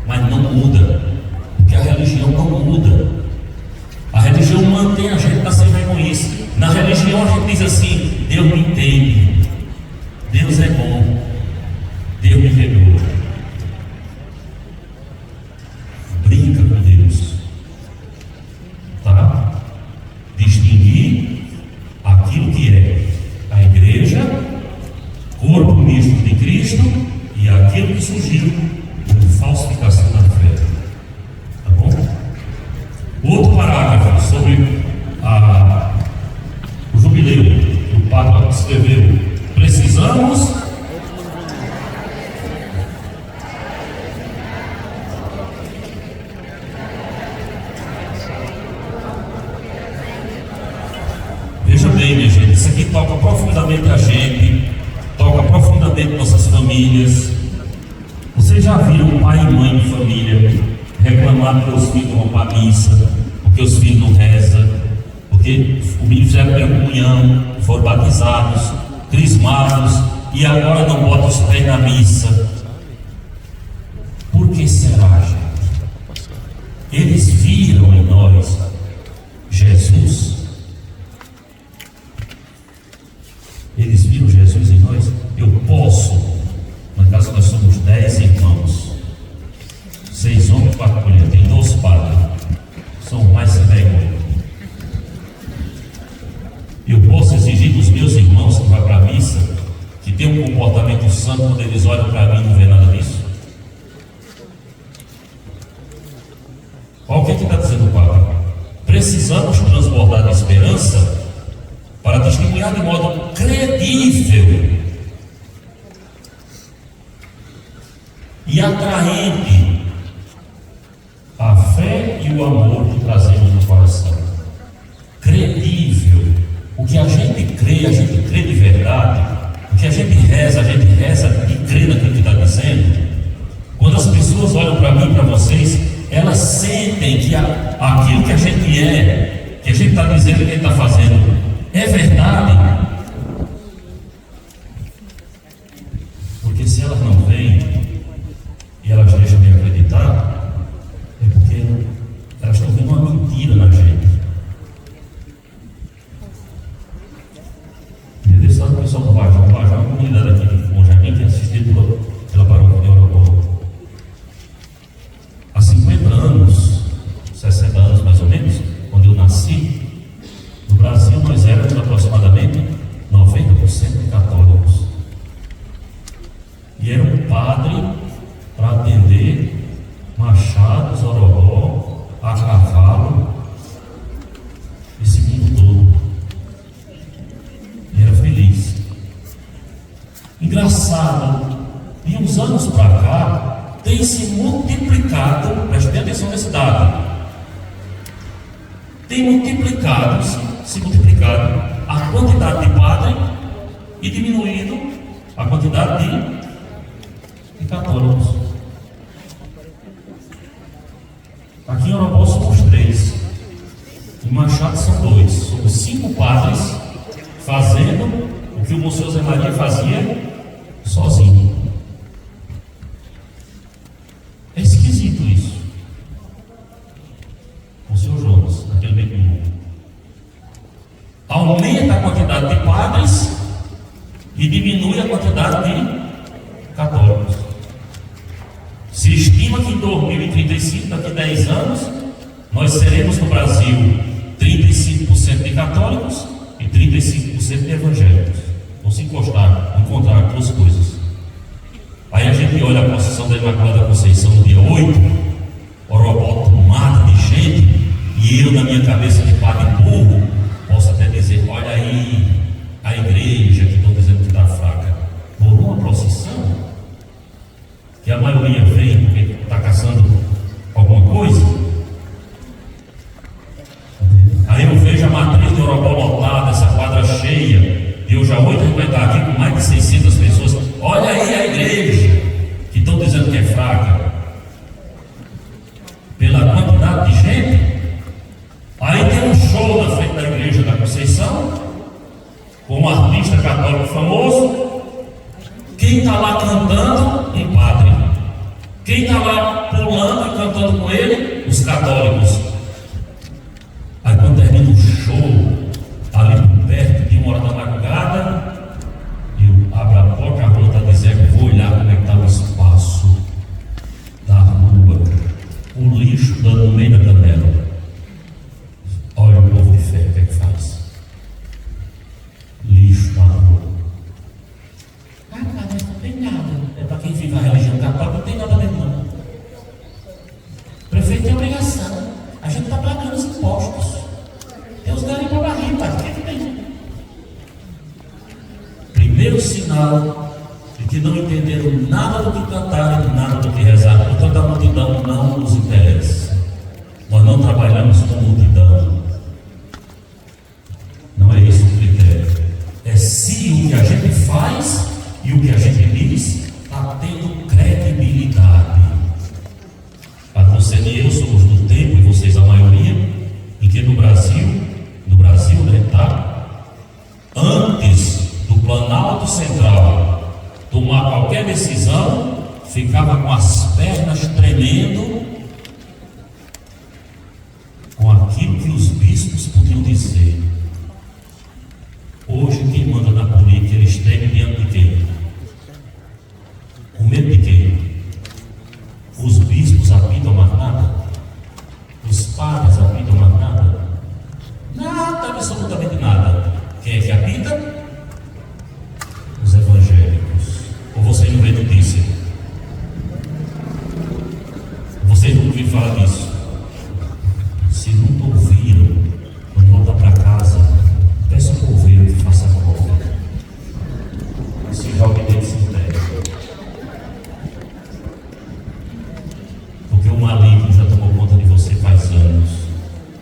Mas não muda, porque a religião não muda. A religião mantém a gente na sem vergonhice. Na religião a gente diz assim: Deus me entende, Deus é bom, Deus me perdoa. Brinca com Deus, tá? Distinguir aquilo que é a igreja, corpo místico de Cristo, e aquilo que surgiu como falsificação da fé. Tá bom? Outro parágrafo sobre o jubileu que o Papa escreveu. Precisamos veja bem, minha gente, isso aqui toca profundamente a gente, toca profundamente nossas famílias. Vocês já viram pai e mãe de família reclamar porque os filhos vão para a missa, porque os filhos não rezam, porque os filhos fizeram comunhão, foram batizados, crismados e agora não botam os pés na missa? Por que será, gente? Eles viram em nós Jesus. Eles viram Jesus em nós. Eu posso, na casa nós somos 10 irmãos, 6 homens, 4 mulheres, tem 12 padres, são mais sem vergonha. Eu posso exigir dos meus irmãos que vão para a missa que tenham um comportamento santo quando eles olham para mim e não vê nada disso? Olha o que está dizendo o Papa. Precisamos transbordar de esperança para testemunhar de modo credível e atraente a fé e o amor que trazemos no coração. Credível. O que a gente crê de verdade. O que a gente reza e crê naquilo que está dizendo. Quando as pessoas olham para mim e para vocês, elas sentem que aquilo que a gente é, que a gente está dizendo, que a gente está fazendo, é verdade. Porque se elas não vêm e elas deixam de acreditar, é porque elas estão vendo uma mentira na gente. Entendeu? Sabe o pessoal do Vajão? O Vajão é uma comunidade aqui de Monjardim que é assistida pela paróquia de Orobó. Há 50 anos, 60 anos mais ou menos, quando eu nasci, no Brasil nós éramos aproximadamente 90% católicos. E era um padre para atender machados, orobó, a cavalo, esse mundo todo. E era feliz. Engraçado, de uns anos para cá, tem se multiplicado, preste bem atenção nesse dado, tem se multiplicado a quantidade de padre e diminuído a quantidade de católicos. Aqui em Orobó somos 3, em Machado são 2, somos 5 padres. fazendo o que o Monsenhor Zé Maria fazia sozinho. É esquisito isso. O senhor Jonas, naquele meio mundo, aumenta a quantidade de padres e diminui a quantidade de católicos. Se estima que em 2035, daqui a 10 anos, nós seremos no Brasil 35% de católicos e 35% de evangélicos. Vão se encontrar duas coisas. Aí a gente olha a procissão da Imaculada Conceição no dia 8, orobó tomado de gente, e eu, na minha cabeça de padre burro, posso até dizer: olha aí a igreja que estão dizendo que está fraca, por uma procissão, que a maioria vem porque está caçando alguma coisa. Aí eu vejo a matriz de orobó lotada, essa quadra cheia, e eu já vou interpretar aqui com mais de 600 pessoas. Olha aí a igreja que estão dizendo que é fraca, pela quantidade de gente. Aí tem um show na frente da igreja da Conceição, com um artista católico famoso. Quem está lá cantando? Um padre. Quem está lá pulando e cantando com ele? Os católicos. Aí quando termina o show, ali por perto de 1 hora da madrugada, eu abro a porta, a rua está dizendo: vou olhar como é que está o espaço da rua, o lixo dando no meio da janela. Olha o povo de fé, o que é que faz? Lixo na rua. Ah, cara, não tem nada. É para quem vive a religião católica, não tem nada dentro não. O prefeito tem obrigação. A gente está pagando os impostos. Tem os garimpos para rir, pai. O que é que tem? Primeiro sinal de que não entenderam nada do que cantaram e nada do que rezaram. Portanto, a multidão não nos interessa. Nós não trabalhamos com multidão. Não é esse o critério. É se o que a gente faz e o que a gente diz está tendo credibilidade. A você e eu somos do tempo, e vocês a maioria, em que no Brasil, né, tá? Antes do Planalto Central tomar qualquer decisão, ficava com as pernas tremendo com aquilo que os bispos podiam dizer. Hoje quem manda na política, eles temem diante de quem? Com medo de quem? Os bispos apitam mais nada? Os padres apitam mais nada? Nada, absolutamente nada. Quem é que apita? Os evangélicos. Ou vocês não vêem notícia? Vocês não ouviram falar disso? Se nunca ouviram, quando voltar para casa, peça para ouvir que faça a prova. Se jogue dentro de cemitério. Porque o maligno já tomou conta de você faz anos.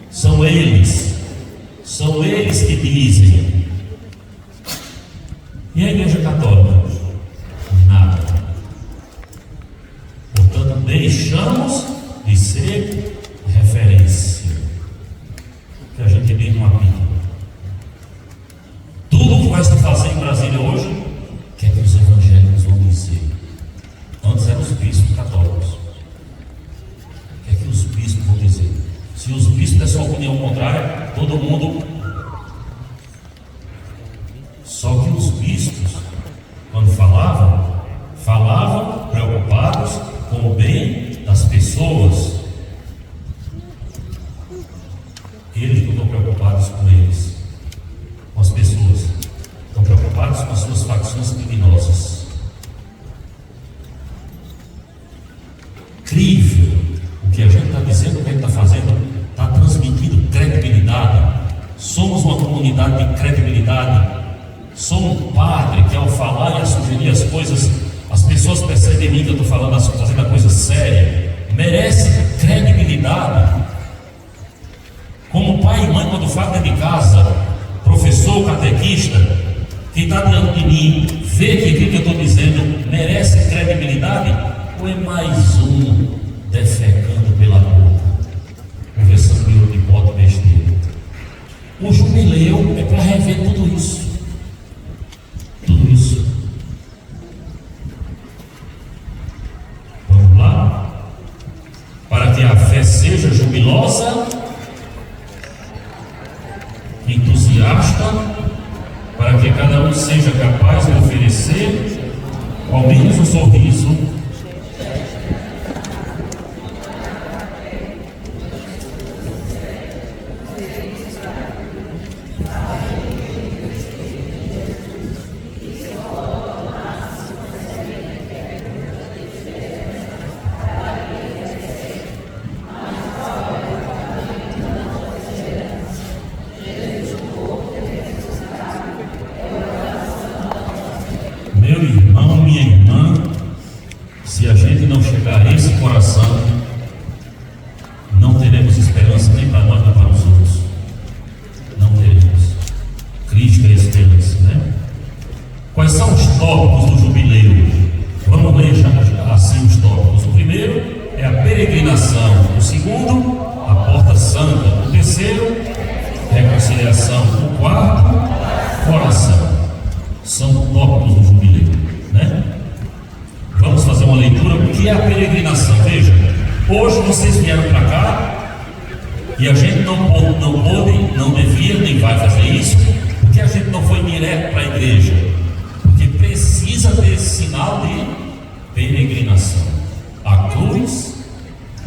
São eles que dizem. E a Igreja Católica? Nada. Portanto, deixamos de ser referência. Que a gente mesmo não aplica. Tudo que vai se fazer em Brasília hoje, o que é que os evangélicos vão dizer? Antes eram os bispos católicos. O que é que os bispos vão dizer? Se os bispos dessem uma opinião contrária, todo mundo. Só que os bispos, quando falavam preocupados com o bem das pessoas. Eles não estão preocupados com eles, com as pessoas. Estão preocupados com as suas facções criminosas. Incrível o que a gente está dizendo, o que a gente está fazendo, está transmitindo credibilidade. Somos uma comunidade de credibilidade. Sou um padre que, ao falar e a sugerir as coisas, as pessoas percebem em mim que eu estou falando, fazendo a coisa séria. Merece credibilidade. Como pai e mãe, quando falo dentro de casa, professor, catequista, quem está diante de mim, vê que aquilo que eu estou dizendo merece credibilidade, ou é mais um defecando pela boca, conversando de pote besteira? O jubileu é para rever tudo isso. casta, para que cada um seja capaz de oferecer ao menos um sorriso. Meu irmão, minha irmã, se a gente não chegar a esse coração, não teremos esperança nem para nós nem para os outros. Não teremos. Cristo é a esperança, né? Quais são os tópicos do jubileu? Vamos ler já assim os tópicos. O primeiro é a peregrinação. O segundo, a porta santa. O terceiro, reconciliação. O quarto, coração. São tópicos do jubileu, né? Vamos fazer uma leitura. O que é a peregrinação? Veja, hoje vocês vieram para cá e a gente não pôde, não devia, nem vai fazer isso, porque a gente não foi direto para a igreja, porque precisa ter esse sinal de peregrinação. A cruz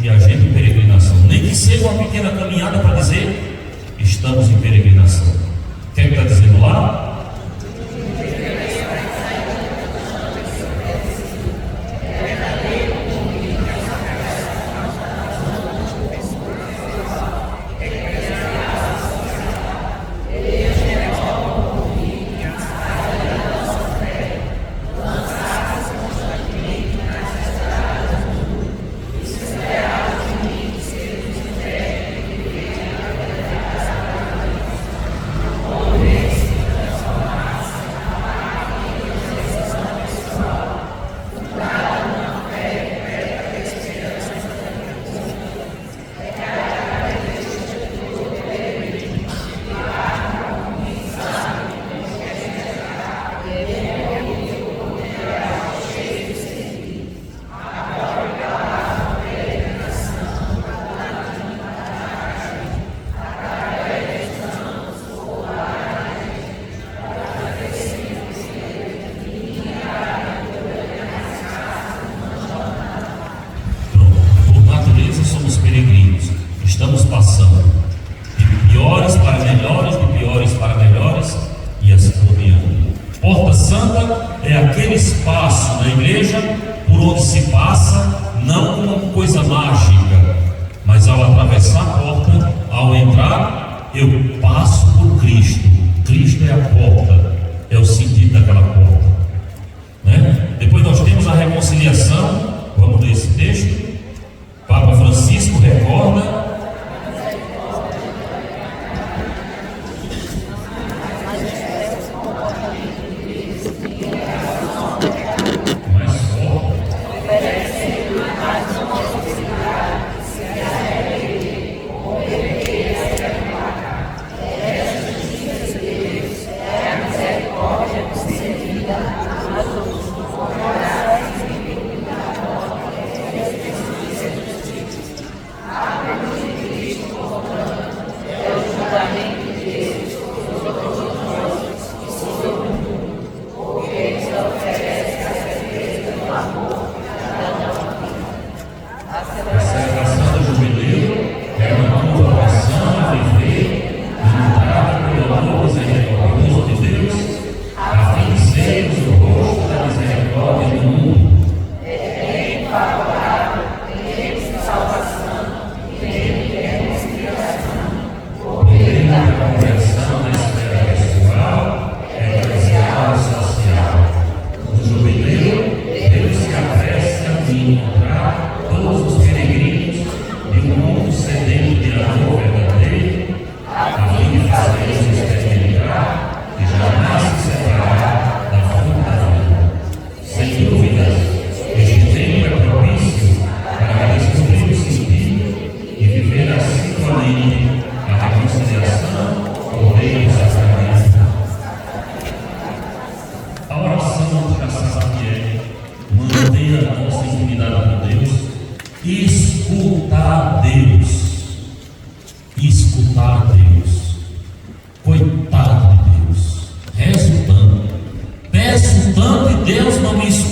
e a gente em peregrinação, nem que seja uma pequena caminhada para dizer estamos em peregrinação. O que é que está dizendo lá? Estamos passando de piores para melhores, de piores para melhores e assim por diante. Porta Santa é aquele espaço na igreja por onde se passa, não uma coisa mágica, mas ao atravessar a porta, ao entrar, eu passo por Cristo. Cristo é a porta, é o sentido daquela porta, né? Depois nós temos a reconciliação. Vamos ler esse texto. Papa Francisco recorda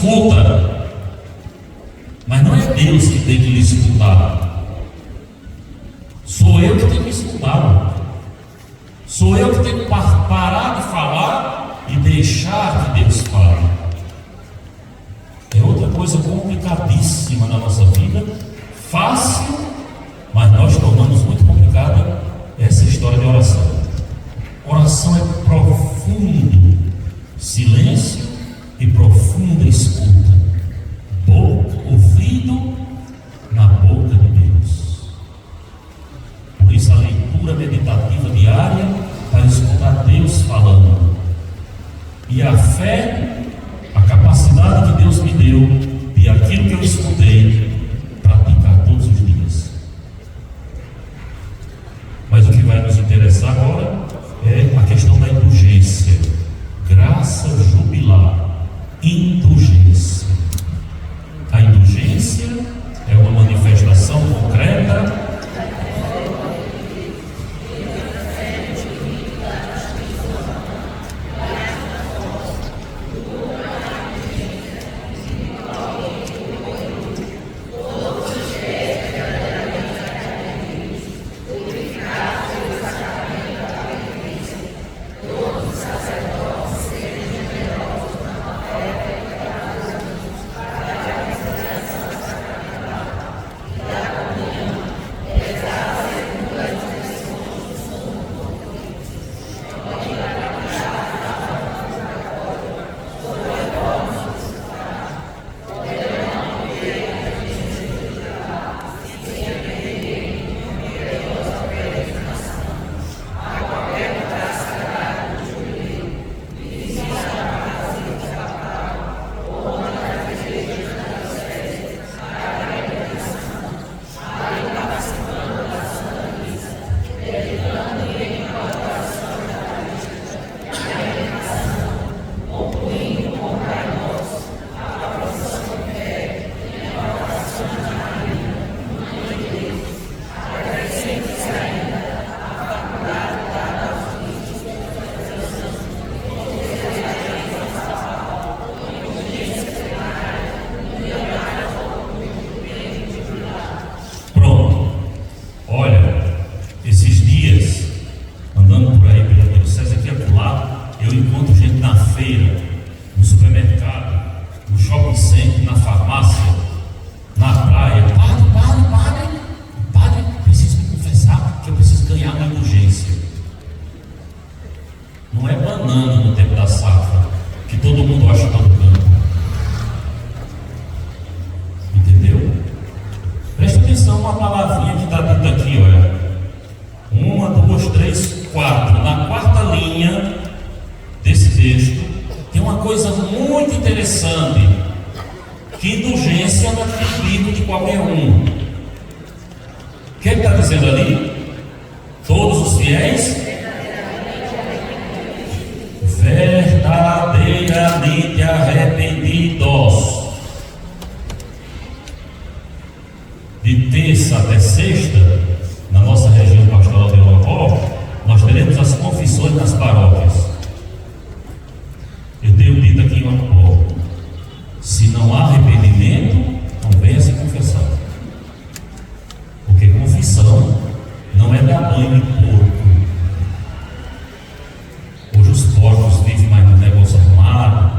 escuta, mas não é Deus que tem que lhe escutar. Sou eu que tenho que escutar. Sou eu que tenho que parar de falar e deixar que Deus fale. É outra coisa complicadíssima na nossa vida. Fácil, mas nós tornamos muito complicada essa história de oração. Oração é profundo silêncio e profunda escuta. Ouvido na boca de Deus. Por isso a leitura meditativa diária para escutar Deus falando. E a fé, a capacidade que Deus me deu de aquilo que eu escutei praticar todos os dias. Mas o que vai nos interessar agora é a questão da indulgência. Graça jubilar. Indulgência. A indulgência é uma manifestação concreta verdadeiramente arrependidos. De terça até sexta, na nossa região pastoral de Orocó, nós teremos as confissões nas paróquias. Eu tenho dito aqui em Orocó: se não há arrependimento, não venha se confessar. Porque confissão não é dar banho em porco. Hoje os porcos vivem mais no negócio arrumado,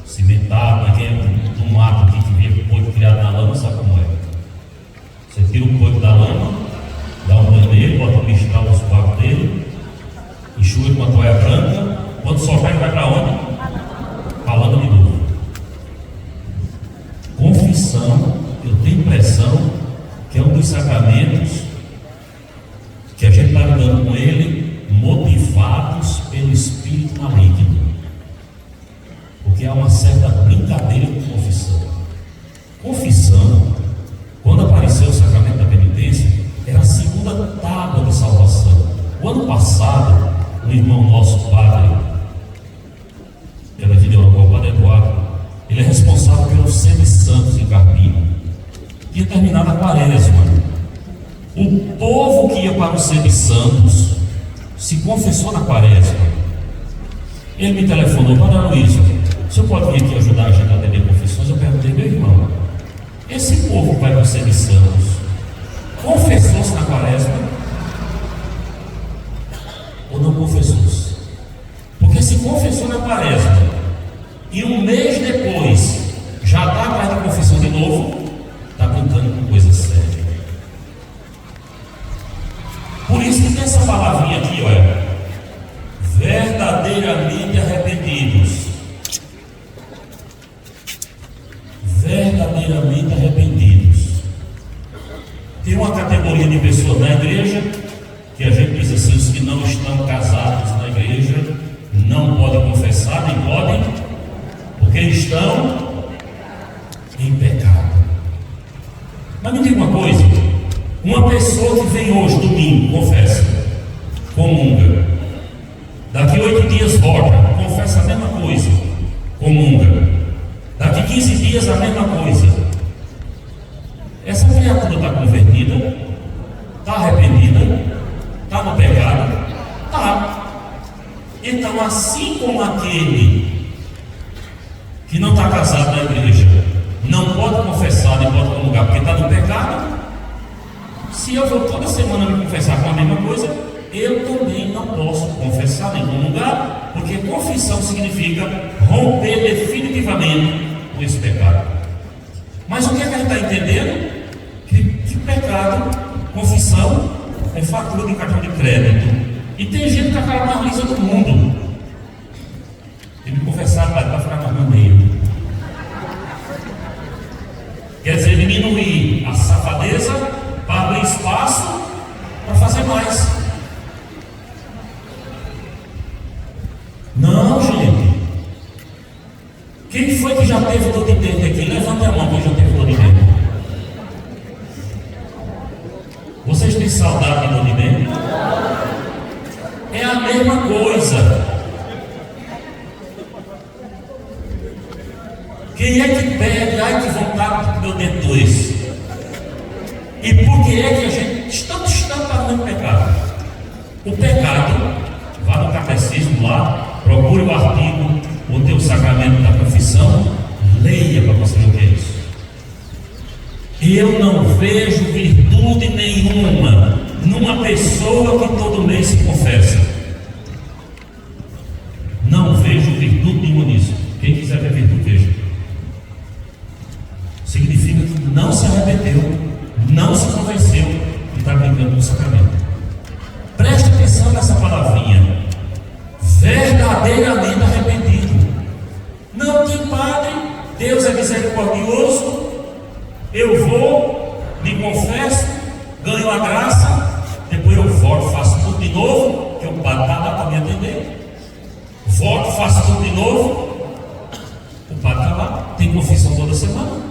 cimentado. Mas quem é do mato aqui que vive porco criado na lama sabe como é. Você tira o porco da lama, dá um banho nele, bota um mistral nos quartos dele, enxuga com uma toalha branca. Quando soltar, ele vai para onde? Falando de novo. Confissão, eu tenho impressão que é um dos sacramentos que a gente está lidando com ele motivados pelo espírito maligno, porque há uma certa brincadeira com confissão. Confissão, quando apareceu o sacramento da penitência, era a segunda tábua de salvação. O ano passado, um irmão nosso, padre, que era de Orocó, o padre Eduardo, ele é responsável pelos semi-santos em Carpina. Tinha terminado a quaresma. O povo que ia para os semi-santos se confessou na quaresma. Ele me telefonou: Padre Aloysio, o senhor pode vir aqui ajudar a gente a atender confissões? Mas eu perguntei, meu irmão, esse povo que vai para ser de santos, confessou-se na quaresma? Ou não confessou-se? Porque se confessou na quaresma e um mês depois já está atrás da confissão de novo, está brincando com coisa séria. Por isso que tem essa palavrinha aqui, olha, verdadeiramente arrependidos. Verdadeiramente arrependidos. Tem uma categoria de pessoas na igreja que a gente diz assim: os que não estão casados na igreja não podem confessar, nem podem, porque estão em pecado. Mas me diga uma coisa: uma pessoa que vem hoje, domingo, confessa, comunga, daqui 8 dias volta, confessa a mesma coisa, comunga, daqui 15 dias a mesma coisa. Essa criatura está convertida? Está arrependida? Está no pecado? Está. Então, assim como aquele que não está casado na igreja não pode confessar, nem pode comungar porque está no pecado, se eu vou toda semana me confessar com a mesma coisa, eu também não posso confessar nem comungar, porque confissão significa romper definitivamente com esse pecado. Mas o que é que a gente está entendendo? Que pecado, confissão, é fatura de cartão de crédito. E tem gente com a cara mais lisa do mundo. Tem que confessar para ficar mais maneiro. Quer dizer, diminuir a safadeza para abrir espaço para fazer mais. Não, gente. Quem foi que já teve dor de dente aqui? Levanta a mão quem já teve dor de dente. Vocês têm saudade de dor de dente? É a mesma coisa. Quem é que pede? Ai, que vontade do meu dente dois. E por que é que a gente está no pecado? O pecado, vá no catecismo lá, procure o artigo, ou tem o sacramento da confissão, leia para você ver o que é isso. Eu não vejo virtude nenhuma numa pessoa que todo mês se confessa. Não vejo virtude nenhuma nisso. Quem quiser ver virtude, veja. Significa que não se arrependeu, não se convenceu e está brincando com o sacramento. Preste atenção nessa palavrinha: verdadeiramente arrependido. Não tem padre, Deus é misericordioso, eu vou, me confesso, ganho a graça, depois eu volto, faço tudo de novo, que o padre está lá para me atender. Volto, faço tudo de novo, o padre está lá, tem confissão toda semana.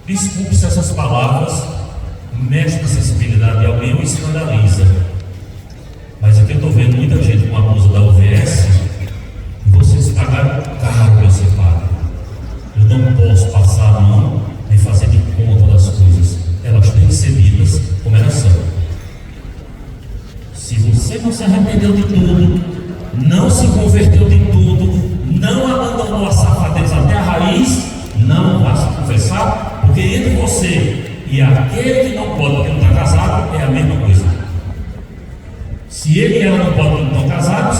Desculpe se essas palavras mexem na sensibilidade de alguém ou escandaliza, mas aqui eu estou vendo muita gente com a blusa da UVS e vocês pagaram caro para eu ser padre. Eu não posso passar a mão nem fazer de conta das coisas, elas têm que ser ditas como elas são. Se você não se arrependeu de tudo, não se converteu de tudo, não abandonou a safadeza até a raiz, não vá se confessar, porque entre você e aquele que não pode porque não está casado é a mesma coisa. Se ele e ela não podem porque não estão casados,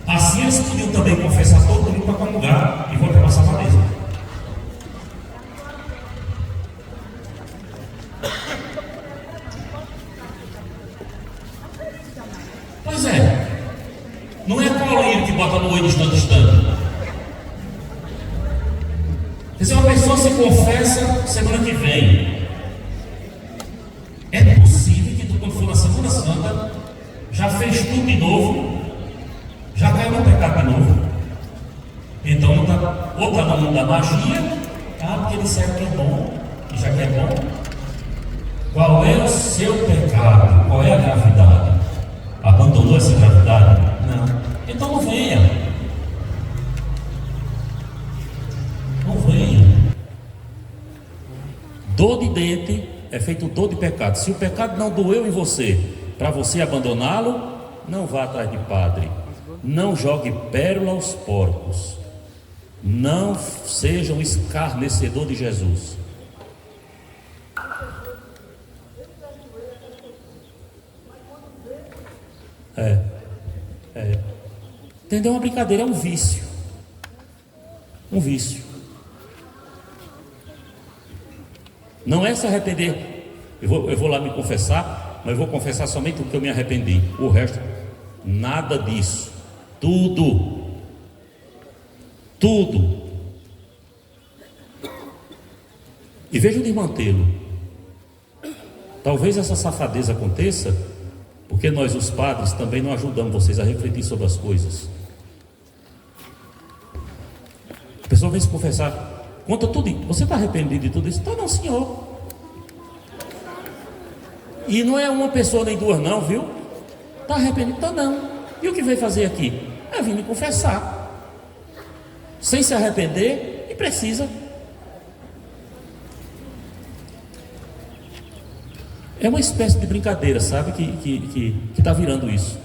assim eles podiam também confessar todo mundo para comungar e voltar para a safadeza. Pois é, não é Paulinho que bota no olho distante. Quer dizer, uma pessoa se confessa semana que vem. É possível que tu, quando for na Semana Santa, já fez tudo de novo, já caiu no pecado de novo. Então não tá, ou está no mundo da magia, porque ele sabe que é bom, e já que é bom. Qual é o seu pecado? Qual é a gravidade? Abandonou essa gravidade? Não. Então não venha. Não venha. Dor de dente é feito dor de pecado. Se o pecado não doeu em você, para você abandoná-lo, não vá atrás de padre. Não jogue pérola aos porcos. Não seja um escarnecedor de Jesus. Entendeu? Uma brincadeira, é um vício. Um vício. Não é se arrepender. Eu vou lá me confessar, mas eu vou confessar somente o que eu me arrependi. O resto, nada disso. Tudo. E veja o desmantelo. Talvez essa safadeza aconteça porque nós, os padres, também não ajudamos vocês a refletir sobre as coisas. A pessoa vem se confessar, conta tudo. Você está arrependido de tudo isso? Tá, não, senhor. E não é uma pessoa nem duas, não, viu? Está arrependido? Tá, não. E o que veio fazer aqui? É vir me confessar. Sem se arrepender, e precisa. É uma espécie de brincadeira, sabe? Que está virando isso.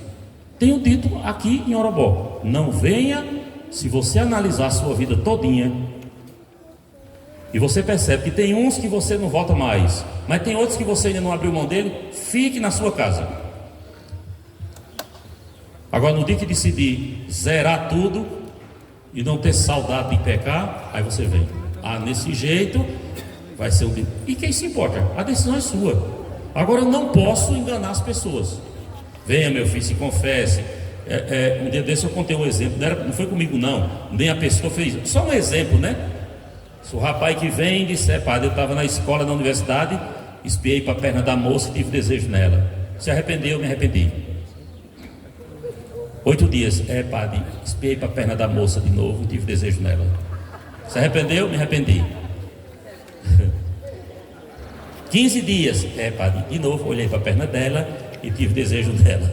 Tenho dito aqui em Orobó: não venha, se você analisar a sua vida todinha, e você percebe que tem uns que você não volta mais, mas tem outros que você ainda não abriu mão dele, fique na sua casa. Agora, no dia que decidir zerar tudo e não ter saudade de pecar, aí você vem. Nesse jeito vai ser dia. E quem se importa? A decisão é sua. Agora, eu não posso enganar as pessoas. Venha, meu filho, se confesse. Um dia desse eu contei um exemplo. Não foi comigo, não. Nem a pessoa fez. Só um exemplo, né? Se o rapaz que vem disse: padre, eu estava na escola, na universidade, espiei para a perna da moça e tive desejo nela. Se arrependeu, eu me arrependi. 8 dias. Padre, espiei para a perna da moça de novo e tive desejo nela. Se arrependeu, me arrependi. 15 dias. Padre, de novo olhei para a perna dela e tive desejo dela.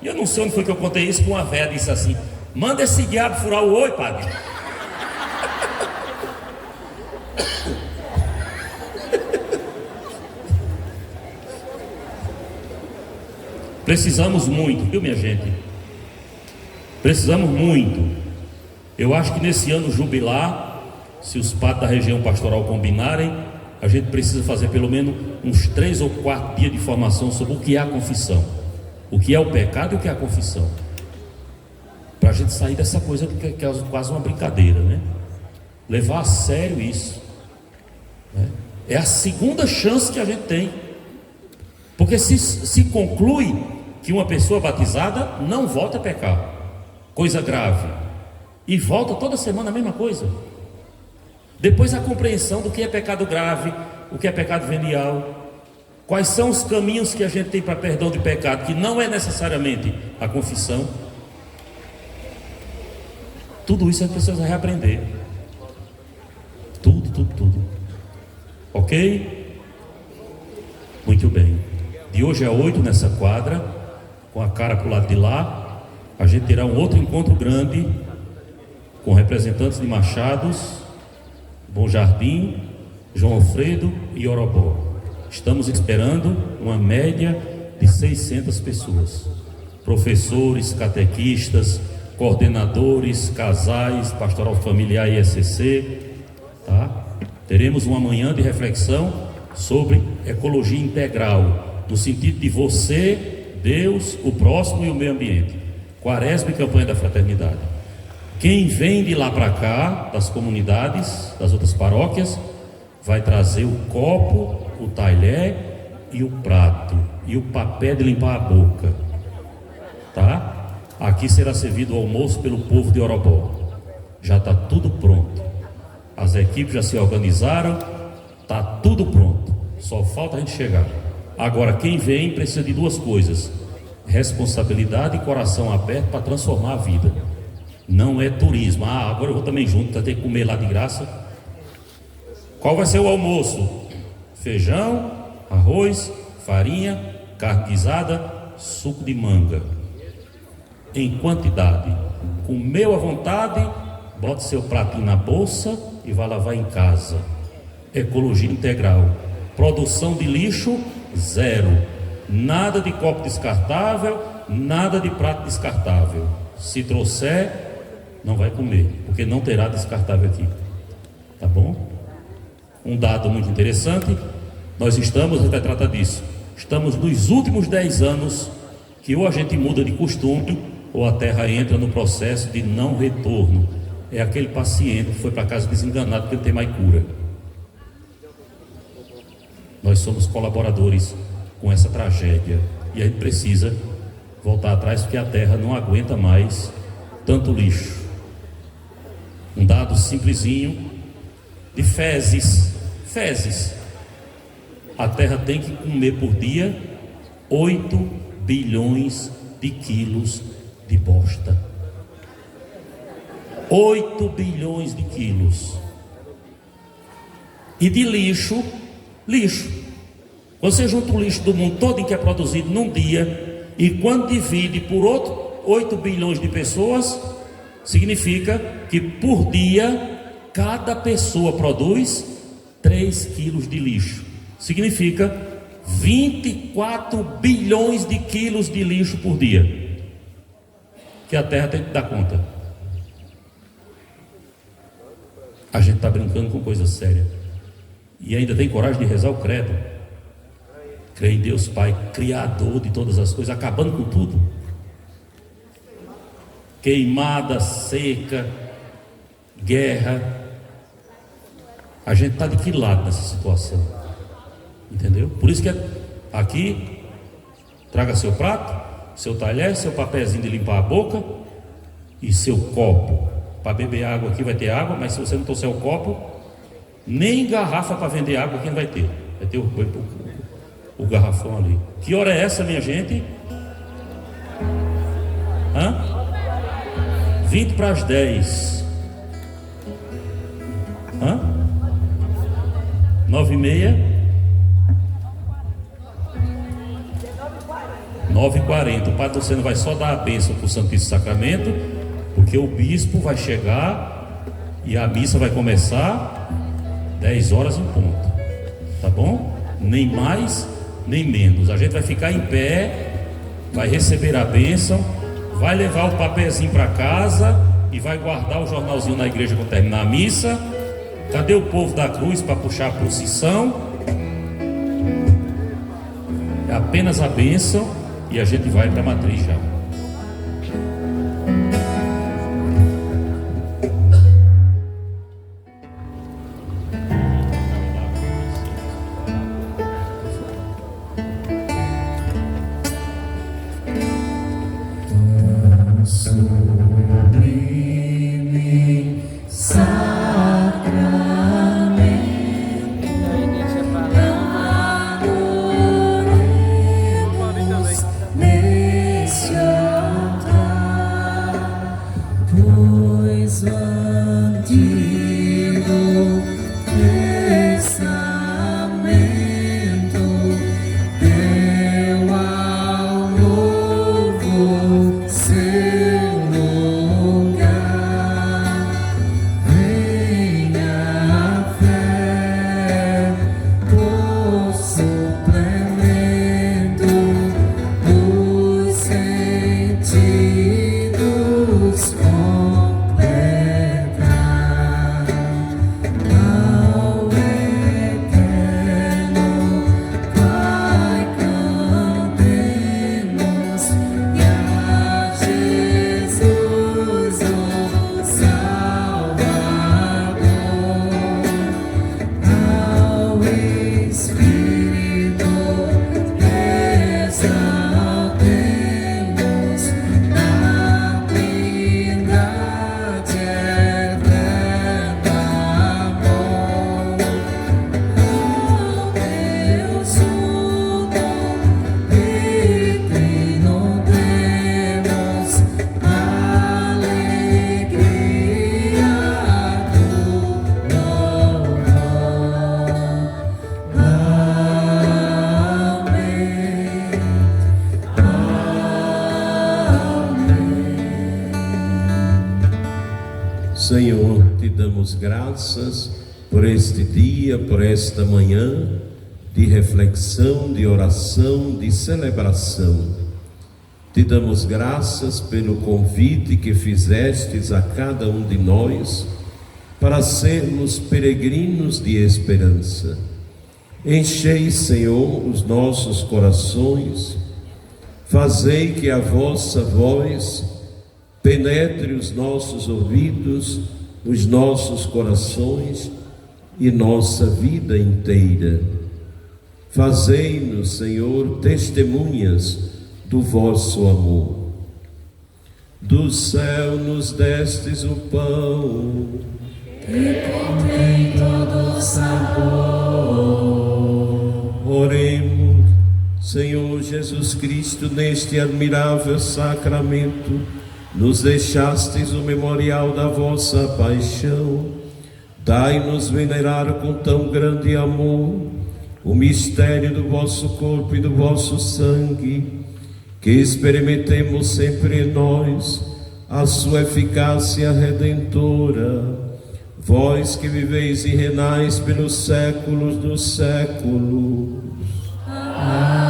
E eu não sei onde foi que eu contei isso, que uma velha disse assim: manda esse diabo furar o olho, padre. Precisamos muito, viu, minha gente? Precisamos muito. Eu acho que nesse ano jubilar, se os padres da região pastoral combinarem, a gente precisa fazer pelo menos uns 3 ou 4 dias de formação sobre o que é a confissão, o que é o pecado e o que é a confissão, para a gente sair dessa coisa que é quase uma brincadeira, né? Levar a sério isso, né? É a segunda chance que a gente tem, porque se conclui que uma pessoa batizada não volta a pecar, coisa grave, e volta toda semana a mesma coisa. Depois a compreensão do que é pecado grave, o que é pecado venial, quais são os caminhos que a gente tem para perdão de pecado, que não é necessariamente a confissão. Tudo isso a gente precisa reaprender. Tudo. Ok? Muito bem. De hoje a 8 nessa quadra, com a cara para o lado de lá, a gente terá um outro encontro grande com representantes de Machados, Bom Jardim, João Alfredo e Orobó. Estamos esperando uma média de 600 pessoas. Professores, catequistas, coordenadores, casais, pastoral familiar e ECC, tá? Teremos uma manhã de reflexão sobre ecologia integral, no sentido de você, Deus, o próximo e o meio ambiente. Quaresma e campanha da fraternidade. Quem vem de lá para cá, das comunidades, das outras paróquias, vai trazer o copo, o talher e o prato e o papel de limpar a boca, tá? Aqui será servido o almoço pelo povo de Orobó. Já está tudo pronto. As equipes já se organizaram, está tudo pronto. Só falta a gente chegar. Agora, quem vem precisa de 2 coisas: responsabilidade e coração aberto para transformar a vida. Não é turismo. Agora eu vou também junto, para ter que comer lá de graça. Qual vai ser o almoço? Feijão, arroz, farinha, carne guisada, suco de manga. Em quantidade. Comeu à vontade, bote seu pratinho na bolsa e vá lavar em casa. Ecologia integral. Produção de lixo, 0. Nada de copo descartável, nada de prato descartável. Se trouxer, não vai comer, porque não terá descartável aqui. Tá bom? Um dado muito interessante, a gente vai tratar disso. Estamos nos últimos 10 anos que ou a gente muda de costume ou a terra entra no processo de não retorno. É aquele paciente que foi para casa desenganado porque não tem mais cura. Nós somos colaboradores com essa tragédia e a gente precisa voltar atrás porque a terra não aguenta mais tanto lixo. Um dado simplesinho de fezes. A terra tem que comer por dia 8 bilhões de quilos de bosta. 8 bilhões de quilos. E de lixo. Você junta o lixo do mundo todo que é produzido num dia, e quando divide por outro 8 bilhões de pessoas, significa que por dia cada pessoa produz 3 quilos de lixo. Significa 24 bilhões de quilos de lixo por dia, que a terra tem que dar conta. A gente está brincando com coisa séria e ainda tem coragem de rezar o credo. Crê em Deus Pai, Criador de todas as coisas, acabando com tudo. Queimada, seca, guerra. A gente está de que lado nessa situação? Entendeu? Por isso que aqui, traga seu prato, seu talher, seu papelzinho de limpar a boca e seu copo. Para beber água aqui vai ter água, mas se você não trouxer o copo, nem garrafa para vender água aqui não vai ter. Vai ter o garrafão ali. Que hora é essa, minha gente? 20 para as 10. 9h30. 9h40. O Padre Luciano vai só dar a bênção para o Santíssimo Sacramento, porque o bispo vai chegar e a missa vai começar 10 horas em ponto. Tá bom? Nem mais, nem menos. A gente vai ficar em pé, vai receber a bênção, vai levar o papelzinho para casa e vai guardar o jornalzinho na igreja quando terminar a missa. Cadê o povo da cruz para puxar a procissão? É apenas a bênção e a gente vai para a matriz já. Senhor, te damos graças por este dia, por esta manhã de reflexão, de oração, de celebração. Te damos graças pelo convite que fizestes a cada um de nós para sermos peregrinos de esperança. Enchei, Senhor, os nossos corações, fazei que a vossa voz penetre os nossos ouvidos, os nossos corações e nossa vida inteira. Fazei-nos, Senhor, testemunhas do vosso amor. Do céu nos destes o pão, que contém todo o sabor. Oremos. Senhor Jesus Cristo, neste admirável sacramento, nos deixastes o memorial da vossa paixão. Dai-nos venerar com tão grande amor o mistério do vosso corpo e do vosso sangue, que experimentemos sempre em nós a sua eficácia redentora. Vós que viveis e reinais pelos séculos dos séculos. Amém.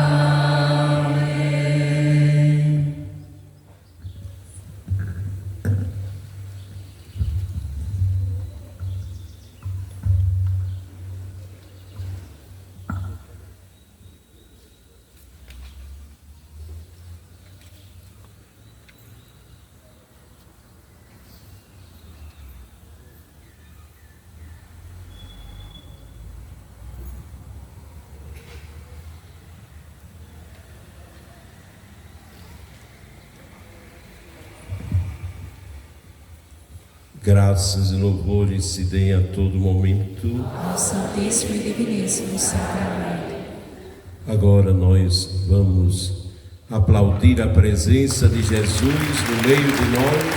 Graças e louvores se deem a todo momento Ao Santíssimo e Diviníssimo Sacramento. Agora nós vamos aplaudir a presença de Jesus no meio de nós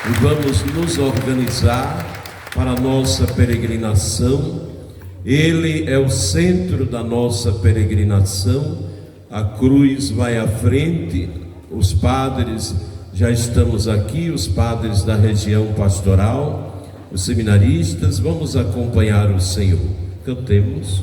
e vamos nos organizar para a nossa peregrinação. Ele é o centro da nossa peregrinação, a cruz vai à frente. Os padres, já estamos aqui, os padres da região pastoral, os seminaristas, vamos acompanhar o Senhor. Cantemos.